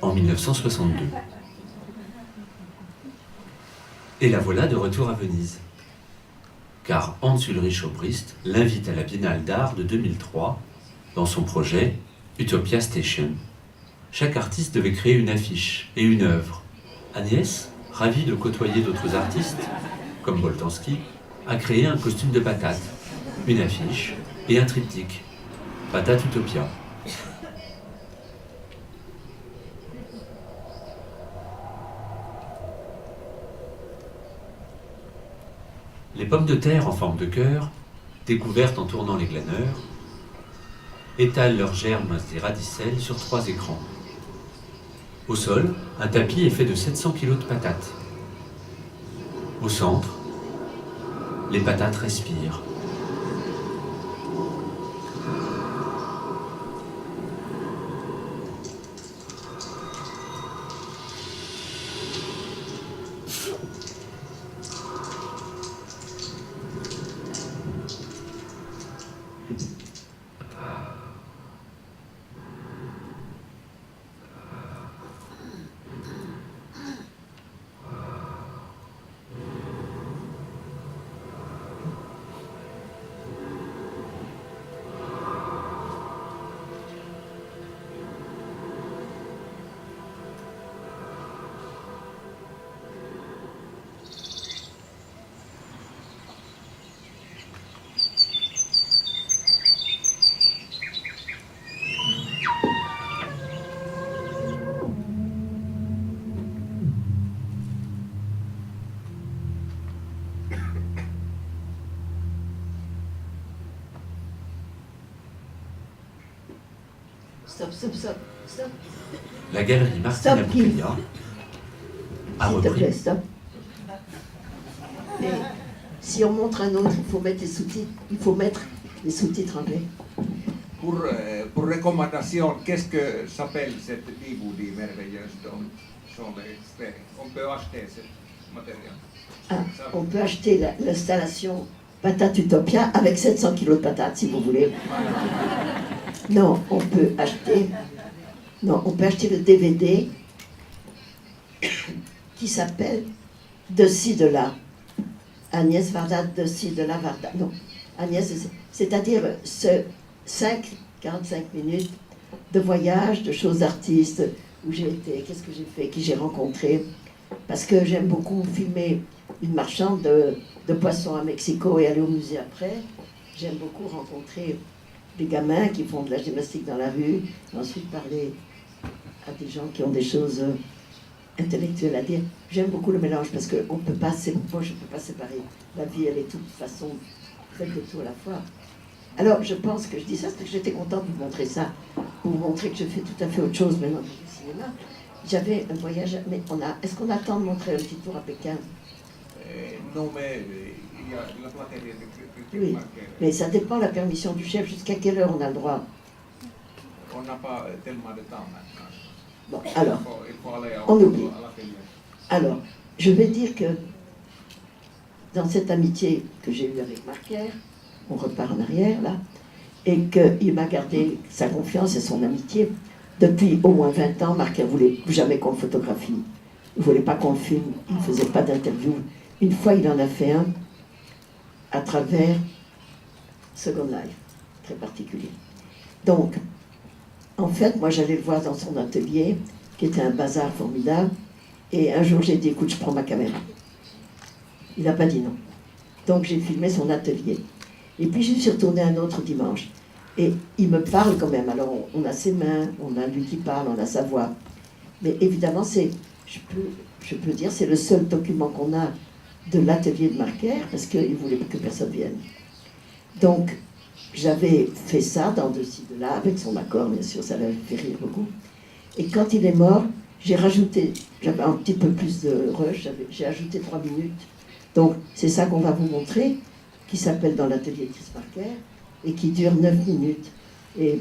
en 1962. Et la voilà de retour à Venise. Car Hans Ulrich Obrist l'invite à la Biennale d'art de 2003 dans son projet Utopia Station. Chaque artiste devait créer une affiche et une œuvre. Agnès, ravie de côtoyer d'autres artistes, comme Boltanski, a créé un costume de patate, une affiche et un triptyque. Patate Utopia. Les pommes de terre en forme de cœur, découvertes en tournant les glaneurs, étalent leurs germes et radicelles sur 3 écrans. Au sol, un tapis est fait de 700 kg de patates. Au centre, les patates respirent. Stop, stop, stop, stop. La galerie Martina Stop, Kim. Bouclia a S'il te plaît, repris. stop. Et si on montre un autre, il faut mettre les sous-titres. Il faut mettre les sous-titres anglais. Pour recommandation, qu'est-ce que s'appelle cette DVD merveilleuse dont sont les extraits? On peut acheter ce matériel. Ah, on peut acheter l'installation Patate Utopia avec 700 kilos de patates, si vous voulez. Non, on peut acheter le DVD qui s'appelle De ci, de là. Agnès Varda, de ci, de là, Varda. Non, Agnès, c'est-à-dire 45 minutes de voyage, de choses d'artistes, où j'ai été, qu'est-ce que j'ai fait, qui j'ai rencontré. Parce que j'aime beaucoup filmer une marchande de poissons à Mexico et aller au musée après. J'aime beaucoup rencontrer des gamins qui font de la gymnastique dans la rue, et ensuite parler à des gens qui ont des choses intellectuelles à dire. J'aime beaucoup le mélange parce que moi je ne peux pas séparer. La vie, elle est de toute façon faite de tout à la fois. Alors je pense que je dis ça parce que j'étais contente de vous montrer ça, pour vous montrer que je fais tout à fait autre chose maintenant du cinéma. J'avais un voyage, mais est-ce qu'on attend de montrer un petit tour à Pékin? Non, mais il y a la platerie de Oui, mais ça dépend de la permission du chef. Jusqu'à quelle heure on a le droit? On n'a pas tellement de temps maintenant. Bon, alors, Il faut aller on oublie. à l'atelier. Alors, je vais dire que dans cette amitié que j'ai eue avec Marker, on repart en arrière là, et qu'il m'a gardé sa confiance et son amitié. Depuis au moins 20 ans, Marker ne voulait jamais qu'on le photographie. Il ne voulait pas qu'on le filme, il ne faisait pas d'interview. Une fois, il en a fait un à travers Second Life, très particulier. Donc, en fait, moi, j'allais le voir dans son atelier, qui était un bazar formidable, et un jour, j'ai dit, écoute, je prends ma caméra. Il n'a pas dit non. Donc, j'ai filmé son atelier. Et puis, je suis retournée un autre dimanche. Et il me parle quand même. Alors, on a ses mains, on a lui qui parle, on a sa voix. Mais évidemment, je peux dire, c'est le seul document qu'on a de l'atelier de Marker, parce qu'il ne voulait pas que personne vienne. Donc, j'avais fait ça dans de ci, de là, avec son accord, bien sûr, ça l'avait fait rire beaucoup. Et quand il est mort, j'avais un petit peu plus de rush, j'ai ajouté 3 minutes. Donc, c'est ça qu'on va vous montrer, qui s'appelle Dans l'atelier de Chris Marker, et qui dure 9 minutes. Et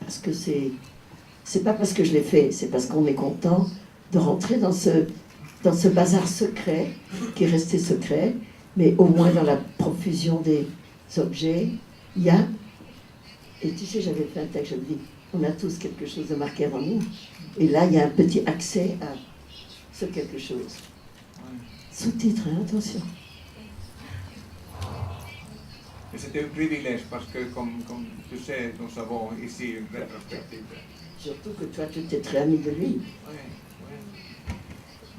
parce que c'est pas parce que je l'ai fait, c'est parce qu'on est content de rentrer dans ce bazar secret, qui est resté secret, mais au moins dans la profusion des objets, il y a, et tu sais, j'avais fait un texte, je me dis, on a tous quelque chose de marqué en nous, et là, il y a un petit accès à ce quelque chose. Sous-titres, hein, attention. Et c'était un privilège parce que, comme tu sais, nous avons ici une rétrospective. Surtout que toi, tu étais très ami de lui. Oui, oui.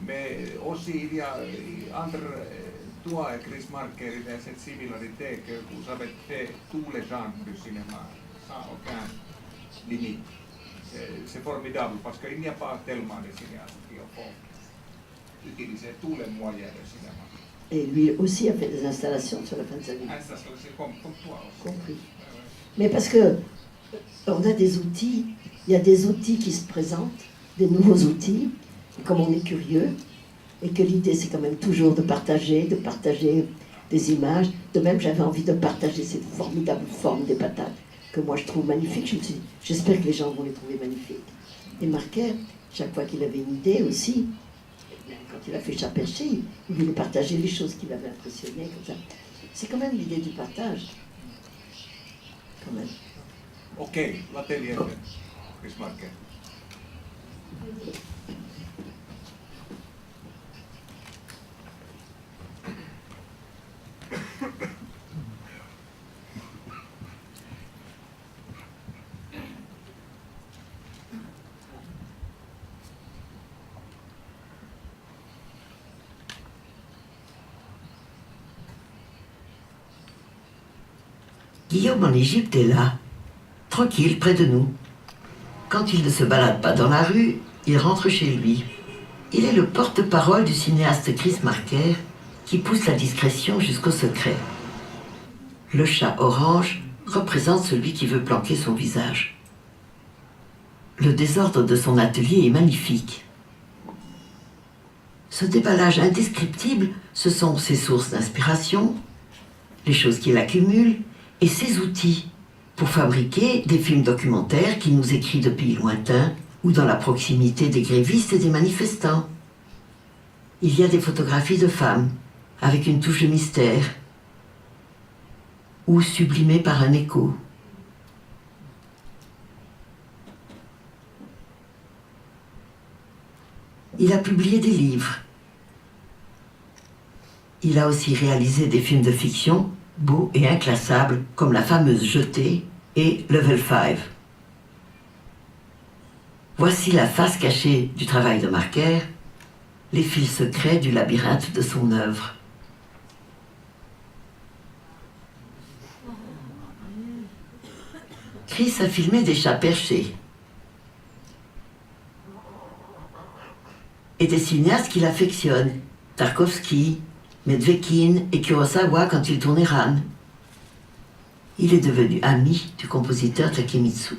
Mais aussi, il y a entre toi et Chris Marker, il y a cette similarité que vous avez fait tous les genres du cinéma, sans aucune limite. C'est formidable parce qu'il n'y a pas tellement de cinéastes qui ont utilisé tous les moyens du cinéma. Et lui aussi a fait des installations sur la fin de sa vie. C'est comme toi aussi. Compris. Mais parce que on a des outils, il y a des outils qui se présentent, des nouveaux outils, et comme on est curieux, et que l'idée c'est quand même toujours de partager des images. De même, j'avais envie de partager cette formidable forme des patates, que moi je trouve magnifique. Je me suis dit, j'espère que les gens vont les trouver magnifiques. Et Marker, chaque fois qu'il avait une idée aussi, quand il a fait Chat perché, il voulait partager les choses qui l'avaient impressionné, comme ça. C'est quand même l'idée du partage. Quand même. Ok, l'atelier de Chris Marker. Guillaume en Égypte est là, tranquille, près de nous. Quand il ne se balade pas dans la rue, il rentre chez lui. Il est le porte-parole du cinéaste Chris Marker, qui pousse la discrétion jusqu'au secret. Le chat orange représente celui qui veut planquer son visage. le désordre de son atelier est magnifique. Ce déballage indescriptible, ce sont ses sources d'inspiration, les choses qu'il accumule et ses outils pour fabriquer des films documentaires qu'il nous écrit de pays lointains ou dans la proximité des grévistes et des manifestants. Il y a des photographies de femmes avec une touche de mystère ou sublimées par un écho. Il a publié des livres. Il a aussi réalisé des films de fiction beaux et inclassables comme la fameuse Jetée et Level 5. Voici la face cachée du travail de Marker, les fils secrets du labyrinthe de son œuvre. Chris a filmé des chats perchés et des cinéastes qu'il affectionne, Tarkovsky, Medvedkin et Kurosawa quand il tournait Ran. Il est devenu ami du compositeur Takemitsu.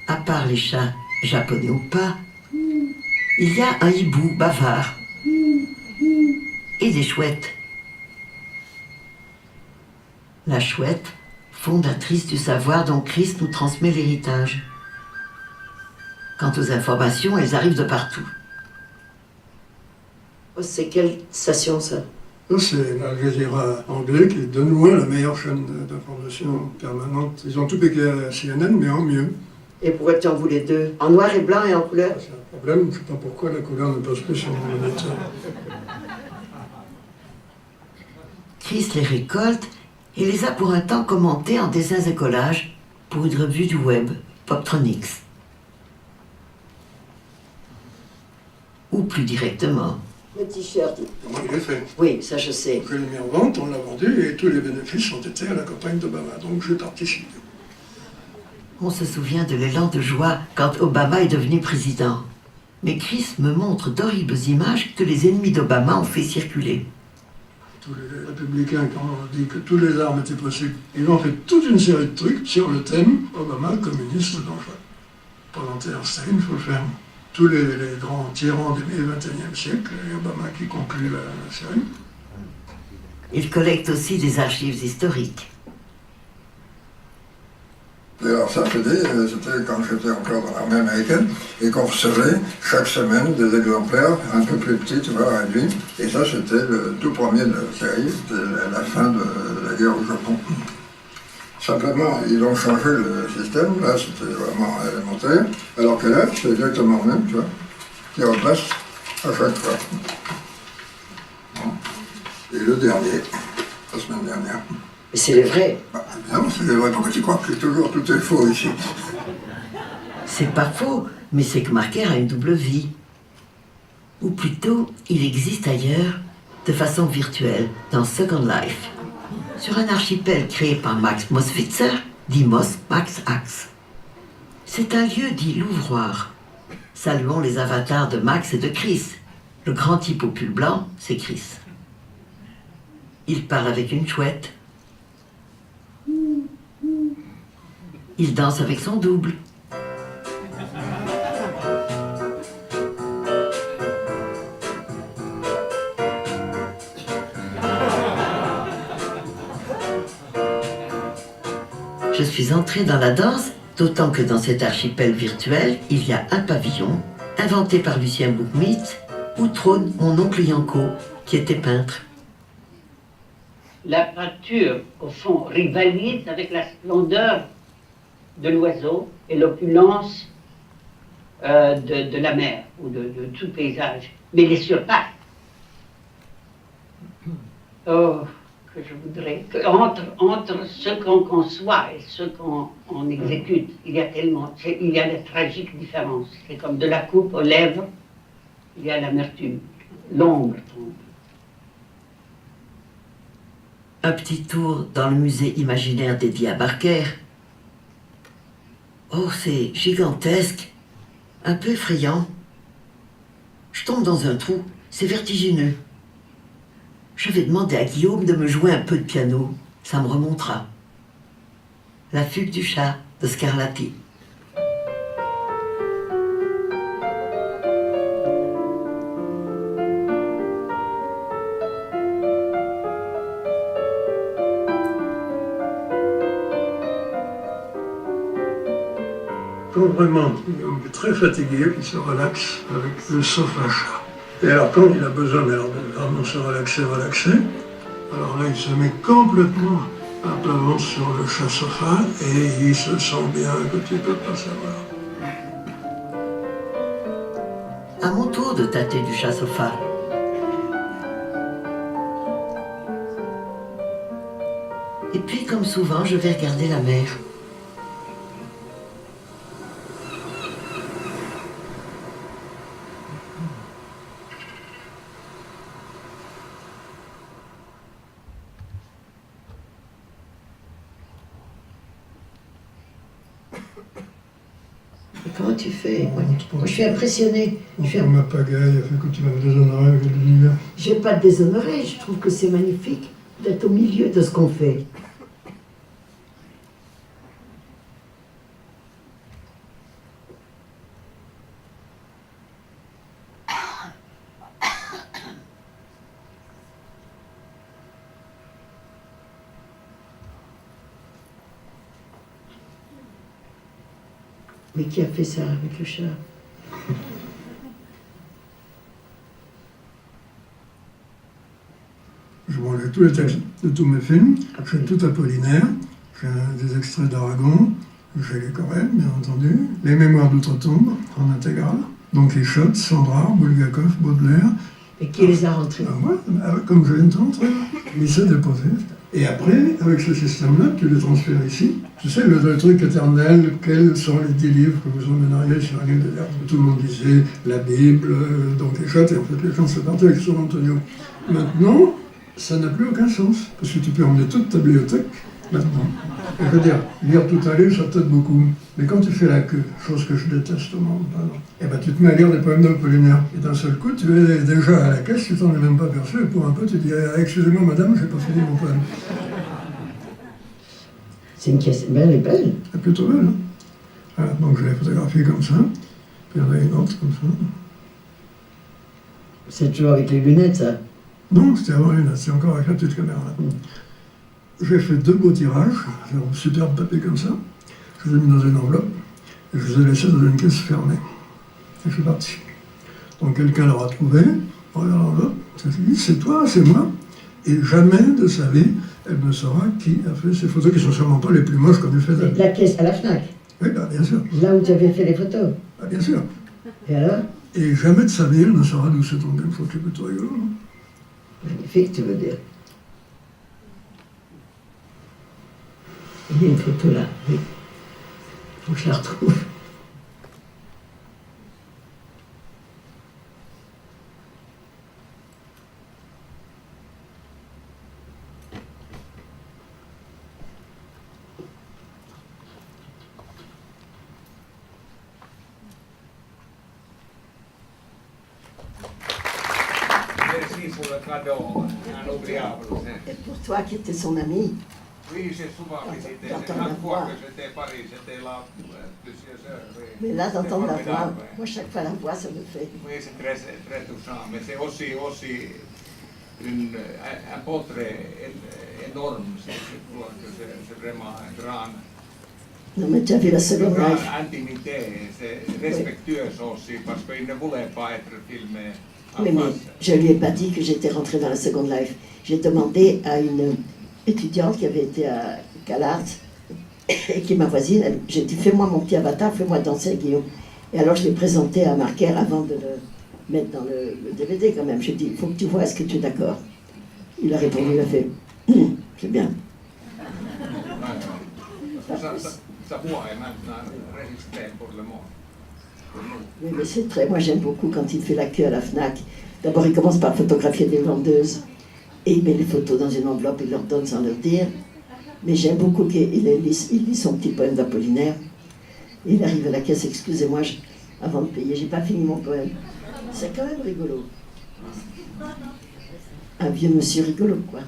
À part les chats japonais ou pas, il y a un hibou bavard et des chouettes. La chouette, fondatrice du savoir dont Chris nous transmet l'héritage. Quant aux informations, elles arrivent de partout. C'est quelle station ça? C'est l'Al Jazeera anglais qui est de loin la meilleure chaîne d'information permanente. Ils ont tout piqué à CNN, mais en mieux. Et pourquoi tu en voulais deux? En noir et blanc et en couleur? C'est un problème, je ne sais pas pourquoi la couleur ne passe plus sur mon moniteur. Chris les récolte et les a pour un temps commentés en dessins et collages pour une revue du web, Poptronics. Ou plus directement. Le t-shirt. Comment il est fait? Oui, ça je sais. Je l'ai mis en vente, on l'a vendu et tous les bénéfices ont été à la campagne d'Obama, donc j'ai participé. On se souvient de l'élan de joie quand Obama est devenu président. Mais Chris me montre d'horribles images que les ennemis d'Obama ont fait circuler. Tous les républicains qui ont dit que toutes les armes étaient possibles, ils ont fait toute une série de trucs sur le thème Obama, communiste, dangereux. Pour Einstein, il faut faire tous les grands tyrans du XXIe siècle, et Obama qui conclut la série. Il collecte aussi des archives historiques. Et alors ça, c'était quand j'étais encore dans l'armée américaine et qu'on recevait chaque semaine des exemplaires un peu plus petits, tu vois, réduits. Et ça, c'était le tout premier de la série, c'était la fin de la guerre au Japon. Simplement, ils ont changé le système, là c'était vraiment élémentaire, alors que là, c'est exactement le même, tu vois, qui repasse à chaque fois. Et le dernier, la semaine dernière. Mais c'est les vrais. Bah, évidemment, c'est les vrais. Pourquoi tu crois que toujours tout est faux ici? C'est pas faux, mais c'est que Marker a une double vie. Ou plutôt, il existe ailleurs, de façon virtuelle, dans Second Life, sur un archipel créé par Max Moswitzer, dit Mos Max Axe. C'est un lieu dit l'ouvroir. Saluons les avatars de Max et de Chris. Le grand type au pull blanc, c'est Chris. Il parle avec une chouette. Il danse avec son double. Je suis entrée dans la danse, d'autant que dans cet archipel virtuel, il y a un pavillon, inventé par Lucien Boukmitz, où trône mon oncle Yanko, qui était peintre. La peinture, au fond, rivalise avec la splendeur de l'oiseau et l'opulence de la mer ou de tout paysage, mais les surpasse. Oh, que je voudrais que entre ce qu'on conçoit et ce qu'on exécute, il y a de tragiques différences. C'est comme de la coupe aux lèvres, il y a l'amertume, l'ombre tombe. Un petit tour dans le musée imaginaire dédié à Barker. Oh, c'est gigantesque, un peu effrayant. Je tombe dans un trou, c'est vertigineux. Je vais demander à Guillaume de me jouer un peu de piano, ça me remontera. La fugue du chat de Scarlatti. Quand vraiment Guillaume est très fatigué, il se relaxe avec le sofa chat. Et alors quand il a besoin de vraiment se relaxer, alors là il se met complètement à plat sur le chat sofa et il se sent bien que tu peux pas savoir. À mon tour de tâter du chat sofa. Et puis comme souvent, je vais regarder la mer. Comment tu fais? Moi, je suis impressionnée. Ma pagaille a fait que tu vas me déshonorer avec l'univers. Je ne vais pas te déshonorer, je trouve que c'est magnifique d'être au milieu de ce qu'on fait. Mais qui a fait ça avec le chat? Je relève tous les textes de tous mes films, j'ai tout Apollinaire, j'ai des extraits d'Aragon, j'ai les Coréennes, bien entendu, les Mémoires d'Outre-Tombe en intégrale, Don Quichotte, Sandra, Bulgakov, Baudelaire. Et qui les a rentrés? Moi, comme je viens de te rentrer, il s'est déposé. Et après, avec ce système-là, tu les transfères ici. Tu sais, le truc éternel, quels sont les 10 livres que vous emmèneriez sur un livre de l'herbe? Tout le monde disait la Bible, Don Quichotte, et en fait les gens se partaient avec Sir Antonio. Maintenant, ça n'a plus aucun sens, parce que tu peux emmener toute ta bibliothèque maintenant. Et je veux dire, lire tout un livre, ça t'aide beaucoup. Mais quand tu fais la queue, chose que je déteste au monde, et ben tu te mets à lire des poèmes d'Apollinaire. Et d'un seul coup, tu es déjà à la caisse, tu t'en es même pas aperçu, et pour un peu, tu dis excusez-moi madame, j'ai pas fini mon poème. C'est une caisse, elle est belle. Elle est plutôt belle, hein. Voilà, donc je l'ai photographiée comme ça, puis il y en a une autre comme ça. C'est toujours avec les lunettes, ça? Non, c'était avant les lunettes, c'est encore avec la petite caméra là. J'ai fait 2 beaux tirages, un superbe papier comme ça. Je les ai mis dans une enveloppe et je les ai laissés dans une caisse fermée. Et je suis parti. Donc quelqu'un l'aura trouvé, regarde l'enveloppe, c'est toi, c'est moi. Et jamais de sa vie, elle ne saura qui a fait ces photos qui sont sûrement pas les plus moches qu'on ait fait d'elle. La caisse à la FNAC? Oui, bah, bien sûr. Là où tu avais fait les photos? Bah, bien sûr. Et alors? Et jamais de sa vie, elle ne saura d'où c'est tombé. Faut que c'est plutôt rigolo. Hein. Magnifique, tu veux dire. Il y a une photo là, oui. Faut que je la retrouve. Merci pour le cadeau, inoubliable. Et pour toi qui étais son ami. Oui, c'est souvent visité. C'est chaque fois que j'étais à Paris, j'étais là plusieurs heures. Oui. Mais là, d'entendre la voix, formidable. moi, chaque fois la voix, ça me fait. Oui, c'est très touchant, mais c'est aussi un portrait énorme. Je crois que c'est vraiment un grand. Non, mais tu as vu la seconde Une grande life. intimité, c'est respectueux aussi, parce qu'il ne voulait pas être filmé en Oui, mais face. je lui ai pas dit que j'étais rentrée dans la seconde life. J'ai demandé à une étudiante qui avait été à Calart et qui est ma voisine, j'ai dit fais-moi mon petit avatar, fais-moi danser Guillaume. Et alors je l'ai présenté à Marker avant de le mettre dans le DVD quand même. J'ai dit il faut que tu vois, est-ce que tu es d'accord? Il a répondu, il a fait c'est bien. Sa voix est maintenant résistée pour le monde. Pour nous. Oui, mais c'est très. Moi, j'aime beaucoup quand il fait la queue à la FNAC. D'abord, il commence par photographier des vendeuses. Et il met les photos dans une enveloppe, il leur donne sans leur dire. Mais j'aime beaucoup qu'il lit son petit poème d'Apollinaire. Il arrive à la caisse, excusez-moi, avant de payer, j'ai pas fini mon poème. C'est quand même rigolo. Un vieux monsieur rigolo, quoi.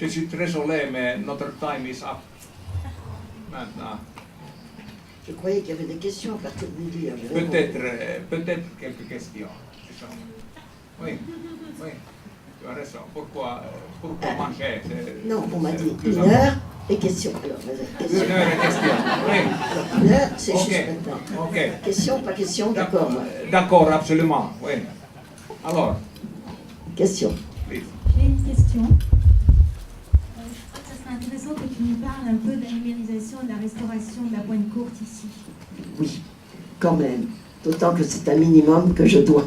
Je suis très désolé, mais notre time is up. Maintenant. Je croyais qu'il y avait des questions à partir de midi. Peut-être quelques questions. Oui, oui, tu as raison. Pourquoi manger? Non, on m'a dit 1 heure et questions. Alors, vas-y, question. 1 heure et questions, oui. Alors, 1 heure, c'est Ok, juste maintenant. ok. Question, pas question, d'accord. D'accord, absolument, oui. Alors, question. please. J'ai une question. Je crois que ça serait intéressant que tu nous parles un peu de la numérisation et de la restauration de la Pointe Courte ici. Oui, quand même. D'autant que c'est un minimum que je dois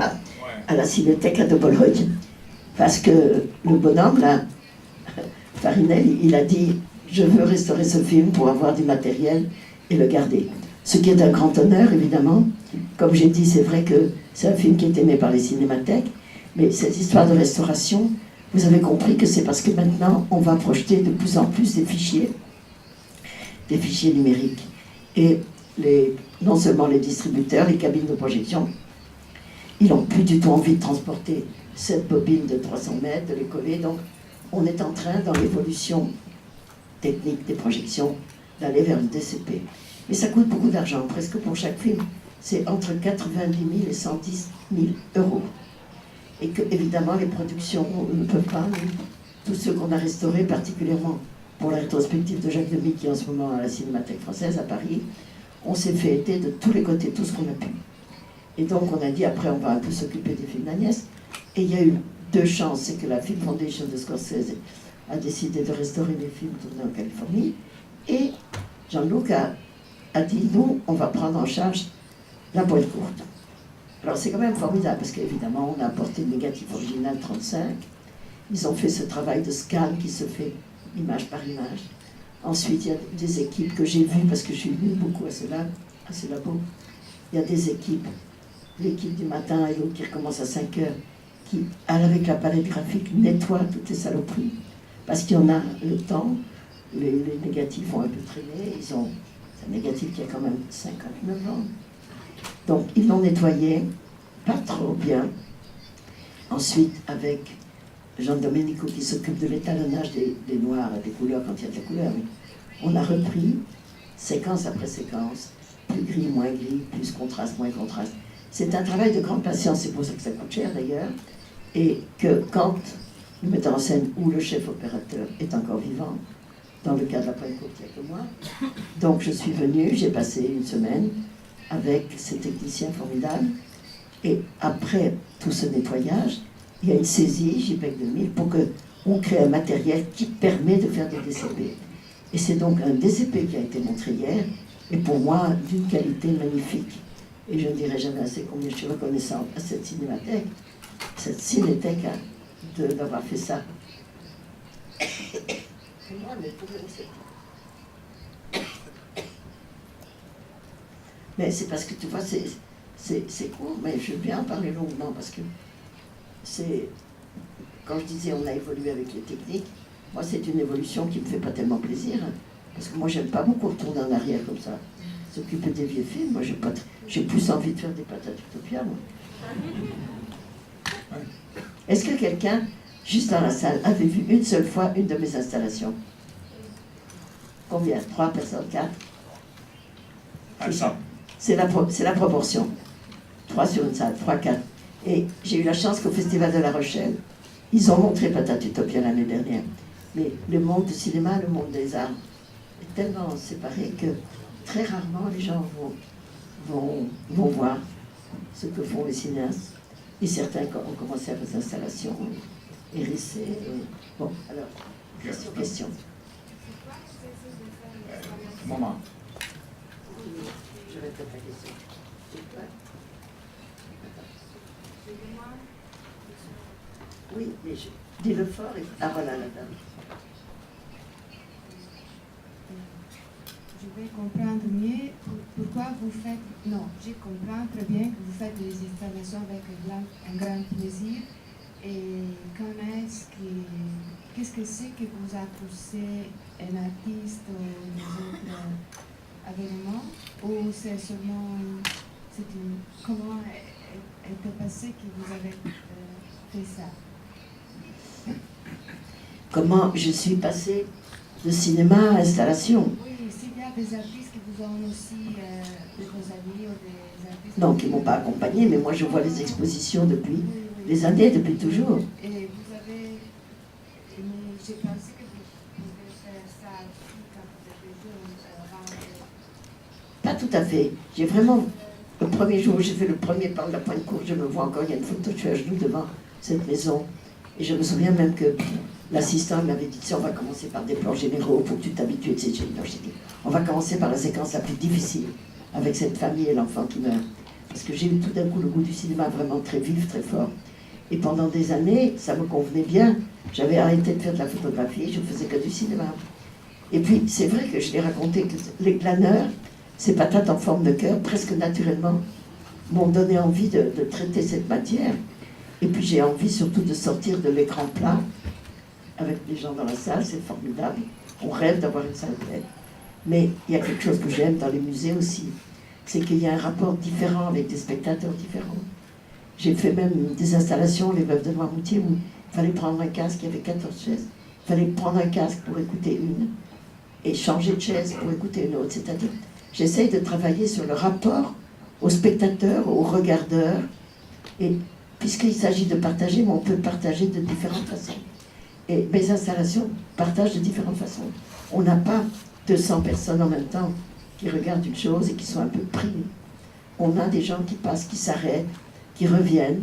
à la Cinéthèque de Bologne. Parce que le bonhomme, là, Farinelli, il a dit « Je veux restaurer ce film pour avoir du matériel et le garder ». Ce qui est un grand honneur, évidemment. Comme j'ai dit, c'est vrai que c'est un film qui est aimé par les cinémathèques, mais cette histoire de restauration, vous avez compris que c'est parce que maintenant, on va projeter de plus en plus des fichiers numériques. Et non seulement les distributeurs, les cabines de projection, ils n'ont plus du tout envie de transporter cette bobine de 300 mètres, de les coller. Donc, on est en train, dans l'évolution technique des projections, d'aller vers le DCP. Mais ça coûte beaucoup d'argent, presque pour chaque film. C'est entre 90 000 et 110 000 euros. Et que, évidemment, les productions ne peuvent pas. Tous ceux qu'on a restaurés, particulièrement pour la rétrospective de Jacques Demy, qui est en ce moment à la Cinémathèque française à Paris, on s'est fait aider de tous les côtés, tout ce qu'on a pu. Et donc on a dit, après on va un peu s'occuper des films d'Agnès. Et il y a eu 2 chances, c'est que la Film Foundation de Scorsese a décidé de restaurer les films tournés en Californie. Et Jean-Luc a dit, nous, on va prendre en charge la Pointe Courte. Alors c'est quand même formidable, parce qu'évidemment, on a apporté le négatif original 35. Ils ont fait ce travail de scan qui se fait image par image. Ensuite, il y a des équipes que j'ai vues, parce que je suis venue beaucoup à ce labo. Il y a des équipes, l'équipe du matin et l'autre qui recommence à 5 heures, qui, avec la palette graphique, nettoie toutes les saloperies. Parce qu'il y en a le temps, les négatifs ont un peu traîné, c'est un négatif qui a quand même 59 ans. Donc, ils l'ont nettoyé, pas trop bien. Ensuite, avec Jean Domenico qui s'occupe de l'étalonnage des noirs et des couleurs quand il y a de la couleur, on a repris, séquence après séquence, plus gris, moins gris, plus contraste, moins contraste. C'est un travail de grande patience, c'est pour ça que ça coûte cher d'ailleurs, et que quand le metteur en scène ou le chef opérateur est encore vivant, dans le cas de la Pointe Courte, il n'y a que moi, donc je suis venue, j'ai passé une semaine avec ces techniciens formidables, et après tout ce nettoyage, il y a une saisie JPEG 2000 pour qu'on crée un matériel qui permet de faire des DCP. Et c'est donc un DCP qui a été montré hier, et pour moi, d'une qualité magnifique. Et je ne dirai jamais assez combien je suis reconnaissante à cette cinémathèque, cette cinéthèque, d'avoir fait ça. Mais c'est parce que tu vois, c'est court, mais je veux bien en parler longuement, parce que c'est, quand je disais on a évolué avec les techniques, moi c'est une évolution qui me fait pas tellement plaisir, hein, parce que moi j'aime pas beaucoup retourner en arrière comme ça, s'occuper des vieux films. Moi j'ai plus envie de faire des patates Utopia, moi. Est-ce que quelqu'un, juste dans la salle, avait vu une seule fois une de mes installations? Combien? 3 personnes? 4? C'est la proportion. 3 sur une salle, 3, 4. Et j'ai eu la chance qu'au Festival de La Rochelle, ils ont montré Patate Utopia l'année dernière. Mais le monde du cinéma, le monde des arts, est tellement séparé que très rarement les gens vont voir ce que font les cinéastes. Et certains ont commencé à faire des installations hérissées. Bon, alors, question. Moment. Je répète la question. Oui, mais dis-le fort. Ah voilà, la dame. Je vais comprendre mieux pourquoi vous faites... Non, je comprends très bien que vous faites des installations avec un grand plaisir Et qu'est-ce que c'est que vous a poussé un artiste ou des autres événements? Ou c'est seulement comment est-il passé que vous avez fait ça? Comment je suis passée de cinéma à installation? Oui, s'il y a des artistes qui vous ont aussi, des amis ou des artistes... Non, qui ne m'ont pas accompagné, mais moi je vois les expositions depuis des années, depuis toujours. Et vous avez... J'ai pensé que vous pouvez faire ça aussi quand vous étiez jeune, Pas tout à fait. J'ai vraiment... Le premier jour où j'ai fait le premier pas de la Pointe Courte, je me vois encore, il y a une photo, je suis à genoux devant cette maison. Et je me souviens même que l'assistant m'avait dit, on va commencer par des plans généraux, il faut que tu t'habitues, etc. J'ai dit, on va commencer par la séquence la plus difficile, avec cette famille et l'enfant qui meurt. Parce que j'ai eu tout d'un coup le goût du cinéma vraiment très vif, très fort. Et pendant des années, ça me convenait bien. J'avais arrêté de faire de la photographie, je ne faisais que du cinéma. Et puis, c'est vrai que je l'ai raconté, que les planeurs, ces patates en forme de cœur, presque naturellement, m'ont donné envie de traiter cette matière. Et puis j'ai envie surtout de sortir de l'écran plat avec les gens dans la salle, c'est formidable. On rêve d'avoir une salle pleine. Mais il y a quelque chose que j'aime dans les musées aussi, c'est qu'il y a un rapport différent avec des spectateurs différents. J'ai fait même des installations, les Veuves de Noirmoutier, où il fallait prendre un casque, il y avait 14 chaises. Il fallait prendre un casque pour écouter une, et changer de chaise pour écouter une autre. C'est-à-dire, j'essaye de travailler sur le rapport aux spectateurs, aux regardeurs, et puisqu'il s'agit de partager, mais on peut partager de différentes façons. Et mes installations partagent de différentes façons. On n'a pas 200 personnes en même temps qui regardent une chose et qui sont un peu pris. On a des gens qui passent, qui s'arrêtent, qui reviennent,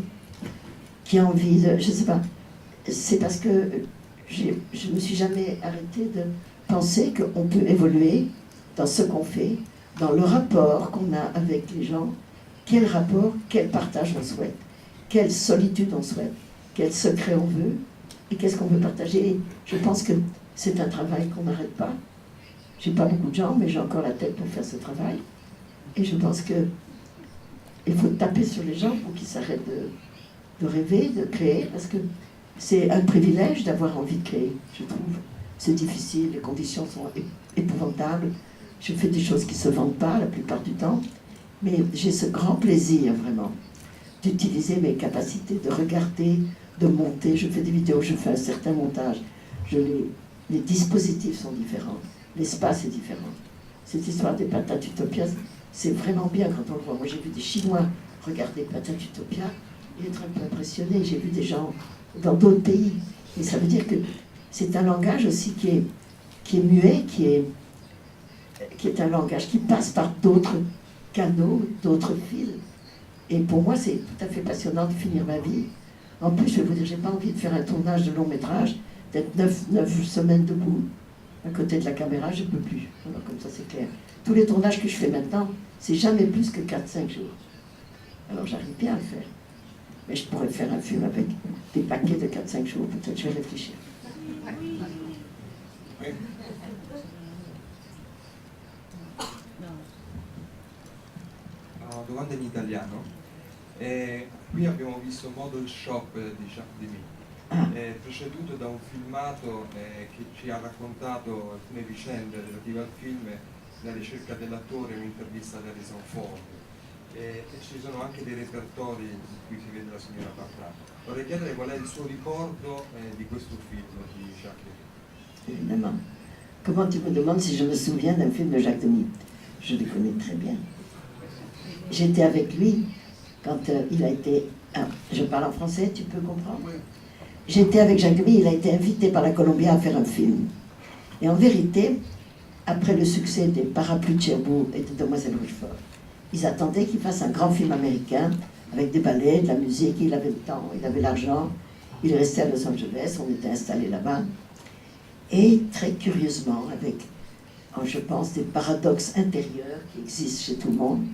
qui ont envie de... Je ne sais pas. C'est parce que je ne me suis jamais arrêtée de penser qu'on peut évoluer dans ce qu'on fait, dans le rapport qu'on a avec les gens. Quel rapport, quel partage on souhaite, quelle solitude on souhaite, quel secret on veut, et qu'est-ce qu'on veut partager. Et je pense que c'est un travail qu'on n'arrête pas. J'ai pas beaucoup de gens, mais j'ai encore la tête pour faire ce travail. Et je pense que il faut taper sur les gens pour qu'ils s'arrêtent de rêver, de créer, parce que c'est un privilège d'avoir envie de créer, je trouve. C'est difficile, les conditions sont épouvantables. Je fais des choses qui ne se vendent pas la plupart du temps, mais j'ai ce grand plaisir vraiment d'utiliser mes capacités, de regarder, de monter. Je fais des vidéos, je fais un certain montage. Les dispositifs sont différents, l'espace est différent. Cette histoire des patates Utopia, c'est vraiment bien quand on le voit. Moi j'ai vu des Chinois regarder Patates Utopia et être un peu impressionnés. J'ai vu des gens dans d'autres pays. Et ça veut dire que c'est un langage aussi qui est muet, qui est un langage qui passe par d'autres canaux, d'autres fils. Et pour moi, c'est tout à fait passionnant de finir ma vie. En plus, je vais vous dire, j'ai pas envie de faire un tournage de long métrage, d'être 9 semaines debout à côté de la caméra, je ne peux plus. Alors comme ça, c'est clair. Tous les tournages que je fais maintenant, c'est jamais plus que 4-5 jours. Alors j'arrive bien à le faire. Mais je pourrais faire un film avec des paquets de 4-5 jours, peut-être je vais réfléchir. Domanda in italiano. Qui abbiamo visto Model Shop di Jacques Demy, preceduto da un filmato che ci ha raccontato alcune vicende relative al film, La ricerca dell'attore, un'intervista ad Harrison Ford. E ci sono anche dei repertori in cui si vede la signora Bartra. Vorrei chiedere qual è il suo ricordo di questo film di Jacques Demy. Évidemment. Comment tu me demandes si je me souviens d'un film de Jacques Demy? Je le connais très bien. J'étais avec lui quand il a été... Ah, je parle en français, tu peux comprendre? J'étais avec Jacques Demy, il a été invité par la Columbia à faire un film. Et en vérité, après le succès des Parapluies de Cherbourg et de Demoiselle Rochefort, ils attendaient qu'il fasse un grand film américain avec des ballets, de la musique. Il avait le temps, il avait l'argent. Il restait à Los Angeles, on était installés là-bas. Et très curieusement, avec, je pense, des paradoxes intérieurs qui existent chez tout le monde,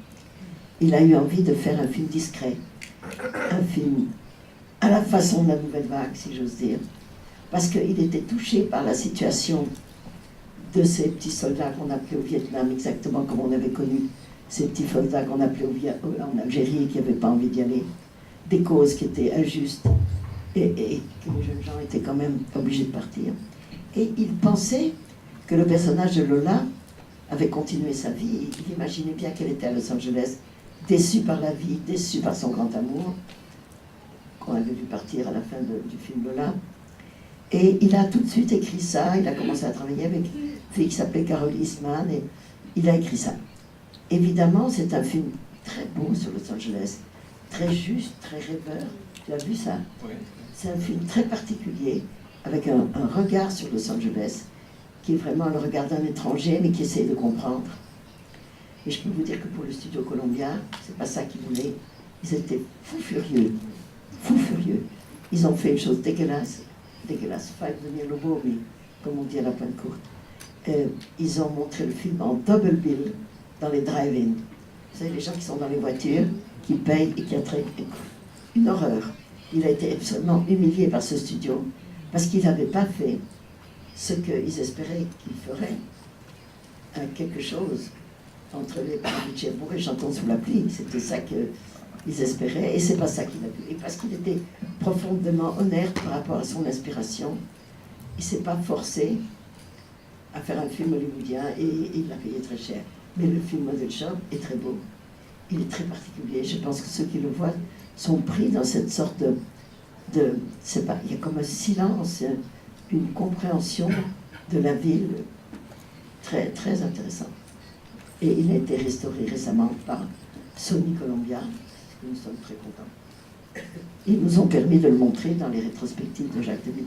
il a eu envie de faire un film discret, un film à la façon de la Nouvelle Vague, si j'ose dire, parce qu'il était touché par la situation de ces petits soldats qu'on appelait au Vietnam, exactement comme on avait connu ces petits soldats qu'on appelait en Algérie et qui n'avaient pas envie d'y aller, des causes qui étaient injustes. et que les jeunes gens étaient quand même obligés de partir. Et il pensait que le personnage de Lola avait continué sa vie. Il imaginait bien qu'elle était à Los Angeles, déçue par la vie, déçue par son grand amour, qu'on avait vu partir à la fin du film Lola. Et il a tout de suite écrit ça. Il a commencé à travailler avec une fille qui s'appelait Carol Eastman, et il a écrit ça. Évidemment, c'est un film très beau sur Los Angeles, très juste, très rêveur. Tu as vu ça? Oui. C'est un film très particulier, avec un regard sur Los Angeles, qui est vraiment le regard d'un étranger, mais qui essaie de comprendre. Et je peux vous dire que pour le studio Columbia, c'est pas ça qu'ils voulaient. Ils étaient fous furieux. Fous furieux. Ils ont fait une chose dégueulasse. Dégueulasse. Pas devenir le beau, mais comme on dit à la pointe courte. Ils ont montré le film en double bill dans les drive-in. Vous savez, les gens qui sont dans les voitures, qui payent et qui attrapent. Une horreur. Il a été absolument humilié par ce studio parce qu'il n'avait pas fait ce qu'ils espéraient qu'il ferait. Quelque chose entre les paradis de Cherbourg et Chantons sous la pluie. C'était ça qu'ils espéraient et c'est pas ça qu'il a pu. Et parce qu'il était profondément honnête par rapport à son inspiration, il s'est pas forcé à faire un film hollywoodien et il l'a payé très cher. Mais le film Model Shop est très beau. Il est très particulier. Je pense que ceux qui le voient sont pris dans cette sorte c'est pas, il y a comme un silence, une compréhension de la ville très, très intéressante. Et il a été restauré récemment par Sony Columbia, nous sommes très contents. Ils nous ont permis de le montrer dans les rétrospectives de Jacques Demy.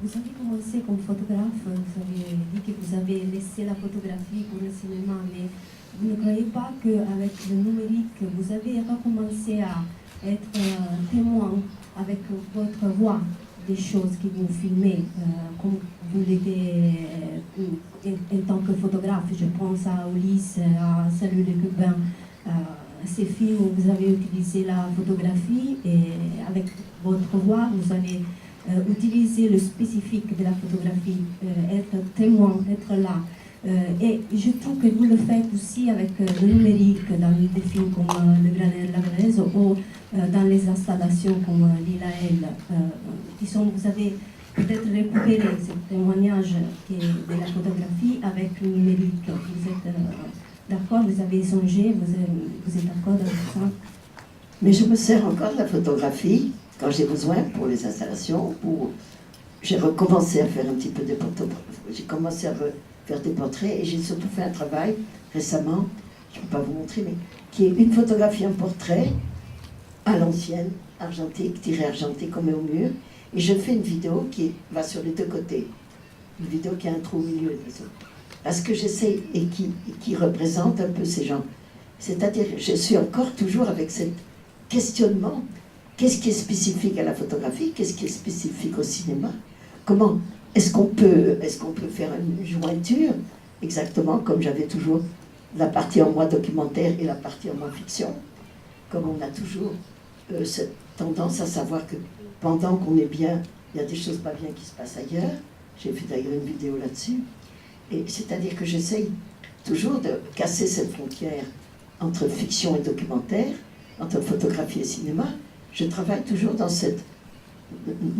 Vous avez commencé comme photographe, vous avez dit que vous avez laissé la photographie pour le cinéma, mais vous ne croyez pas qu'avec le numérique, vous avez recommencé à être témoin avec votre voix des choses que vous filmez, comme vous l'étiez en tant que photographe? Je pense à Ulysse, à Salut les copains, ces films où vous avez utilisé la photographie et avec votre voix, vous avez utiliser le spécifique de la photographie, être témoin, être là. Et je trouve que vous le faites aussi avec le numérique dans des films comme Le Granel, la Grèce ou dans les installations comme Lila Elle. Vous avez peut-être récupéré ce témoignage de la photographie avec le numérique. Vous êtes d'accord, vous avez songé, vous êtes d'accord avec ça? Mais je me sers encore de la photographie quand j'ai besoin pour les installations. J'ai recommencé à faire un petit peu de photos. J'ai commencé à faire des portraits et j'ai surtout fait un travail récemment, je ne peux pas vous montrer, mais qui est une photographie, un portrait à l'ancienne, argentique, tiré argentique comme au mur. Et je fais une vidéo qui va sur les deux côtés. Une vidéo qui a un trou au milieu. Parce que j'essaie et qui représente un peu ces gens. C'est-à-dire, je suis encore toujours avec ce questionnement. Qu'est-ce qui est spécifique à la photographie? Qu'est-ce qui est spécifique au cinéma? Comment est-ce qu'on peut faire une jointure exactement comme j'avais toujours la partie en moi documentaire et la partie en moi fiction? Comme on a toujours cette tendance à savoir que pendant qu'on est bien, il y a des choses pas bien qui se passent ailleurs. J'ai fait d'ailleurs une vidéo là-dessus. Et c'est-à-dire que j'essaye toujours de casser cette frontière entre fiction et documentaire, entre photographie et cinéma. Je travaille toujours dans cette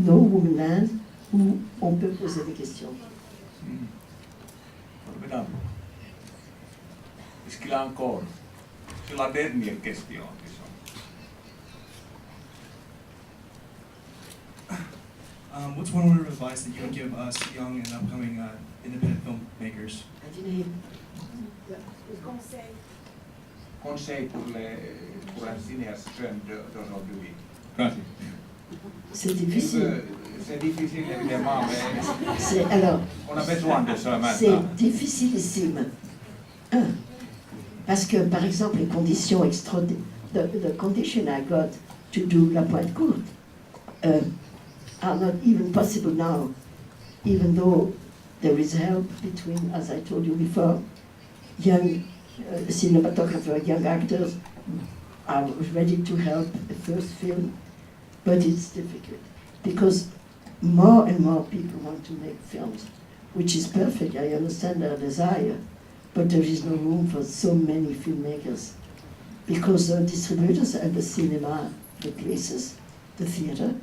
No Woman Land où on peut poser des questions. Formidable. Est-ce qu'il y a encore? C'est la dernière question. What's one word of advice that you would give us young and upcoming independent filmmakers? Conseil pour un cinéaste jeune d'aujourd'hui. C'est difficile. C'est difficile évidemment, mais alors, on a besoin de ça maintenant. C'est difficilissime. Parce que, par exemple, les conditions the condition I got to do La Pointe Courte are not even possible now, even though there is help between, as I told you before, young cinematographers, young actors are ready to help the first film, but it's difficult because more and more people want to make films, which is perfect. I understand their desire, but there is no room for so many filmmakers. because the distributors and the cinema, the places, the theater,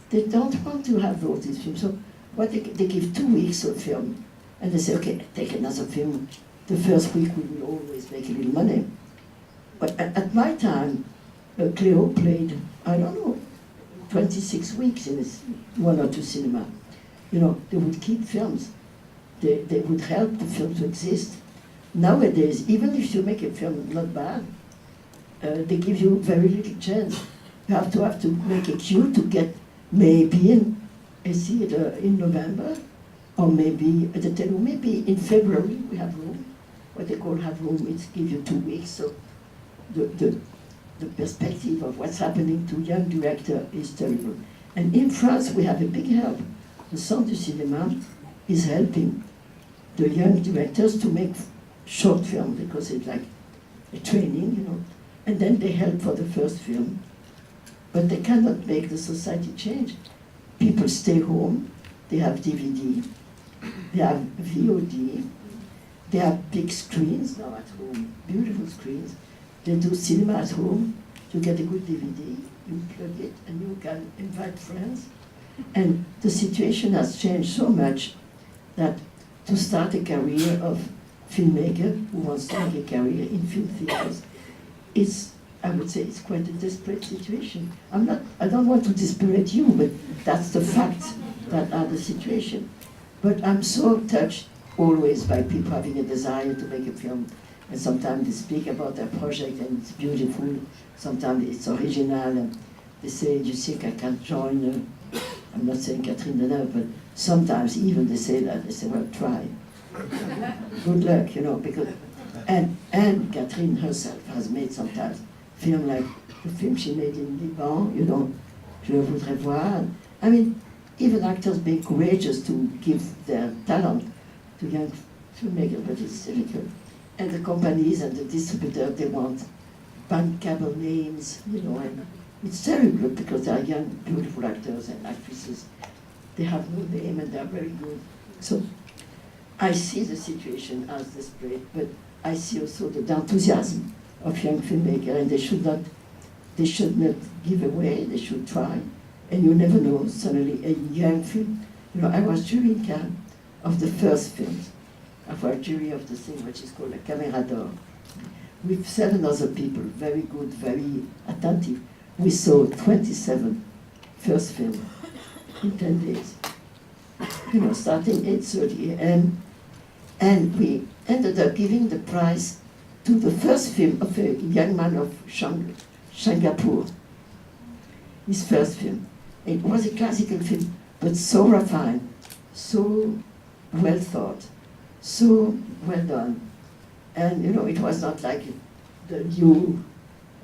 they don't want to have all these films. So what they give 2 weeks of film, and they say, okay, take another film. The first week we will always make a little money. But at my time, Cleo played, I don't know, 26 weeks in this 1 or 2 cinema. You know, they would keep films. They would help the film to exist. Nowadays, even if you make a film not bad, they give you very little chance. You have to make a queue to get maybe in a theater in November, or maybe at the Telugu, maybe in February we have room. What they call have room, it's give you 2 weeks. So the perspective of what's happening to young director is terrible. And in France we have a big help. The Centre du Cinéma is helping the young directors to make short film because it's like a training, you know. And then they help for the first film. But they cannot make the society change. People stay home, they have DVD, they have VOD, they have big screens now at home, beautiful screens. They do cinema at home, you get a good DVD, you plug it, and you can invite friends. And the situation has changed so much that to start a career of filmmaker who wants to make a career in film theaters, I would say it's quite a desperate situation. I don't want to desperate you, but that's the facts that are the situation. But I'm so touched always by people having a desire to make a film. And sometimes they speak about their project and it's beautiful. Sometimes it's original and they say, you think I can't join, I'm not saying Catherine Deneuve, but sometimes even they say that, they say, well, try. Good luck, you know, because, and Catherine herself has made sometimes film like the film she made in Liban, you know, Je le voudrais voir. I mean, even actors being courageous to give their talent to young filmmakers, but it's difficult. And the companies and the distributors, they want bankable names, you know, and it's terrible because they are young, beautiful actors and actresses. They have no name and they're very good. So I see the situation as desperate, but I see also the enthusiasm of young filmmakers, and they should not give away, they should try. And you never know, suddenly a young film, you know, I was jury in Cannes of the first films, of our jury of the thing, which is called La Caméra d'Or, with 7 other people, very good, very attentive. We saw 27 first films in 10 days, you know, starting 8:30 a.m. And we ended up giving the prize to the first film of a young man of Singapore, his first film. It was a classical film, but so refined, so well thought, so well done. And you know, it was not like the new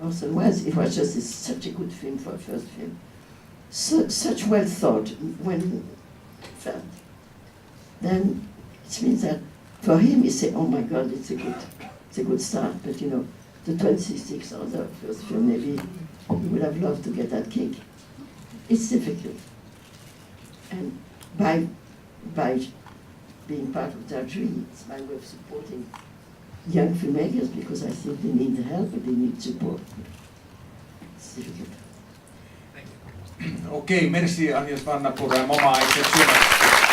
Orson Welles, it was just such a good film for a first film. Such well thought when felt. Then it means that for him, he said, oh my God, it's a good start, but you know, the 26 other first film, maybe he would have loved to get that cake. It's difficult. And by being part of that jury, it's my way of supporting young filmmakers because I think they need help, but they need support. It's difficult. Okei, merci Agnes Vanna pour un moment exceptionnel.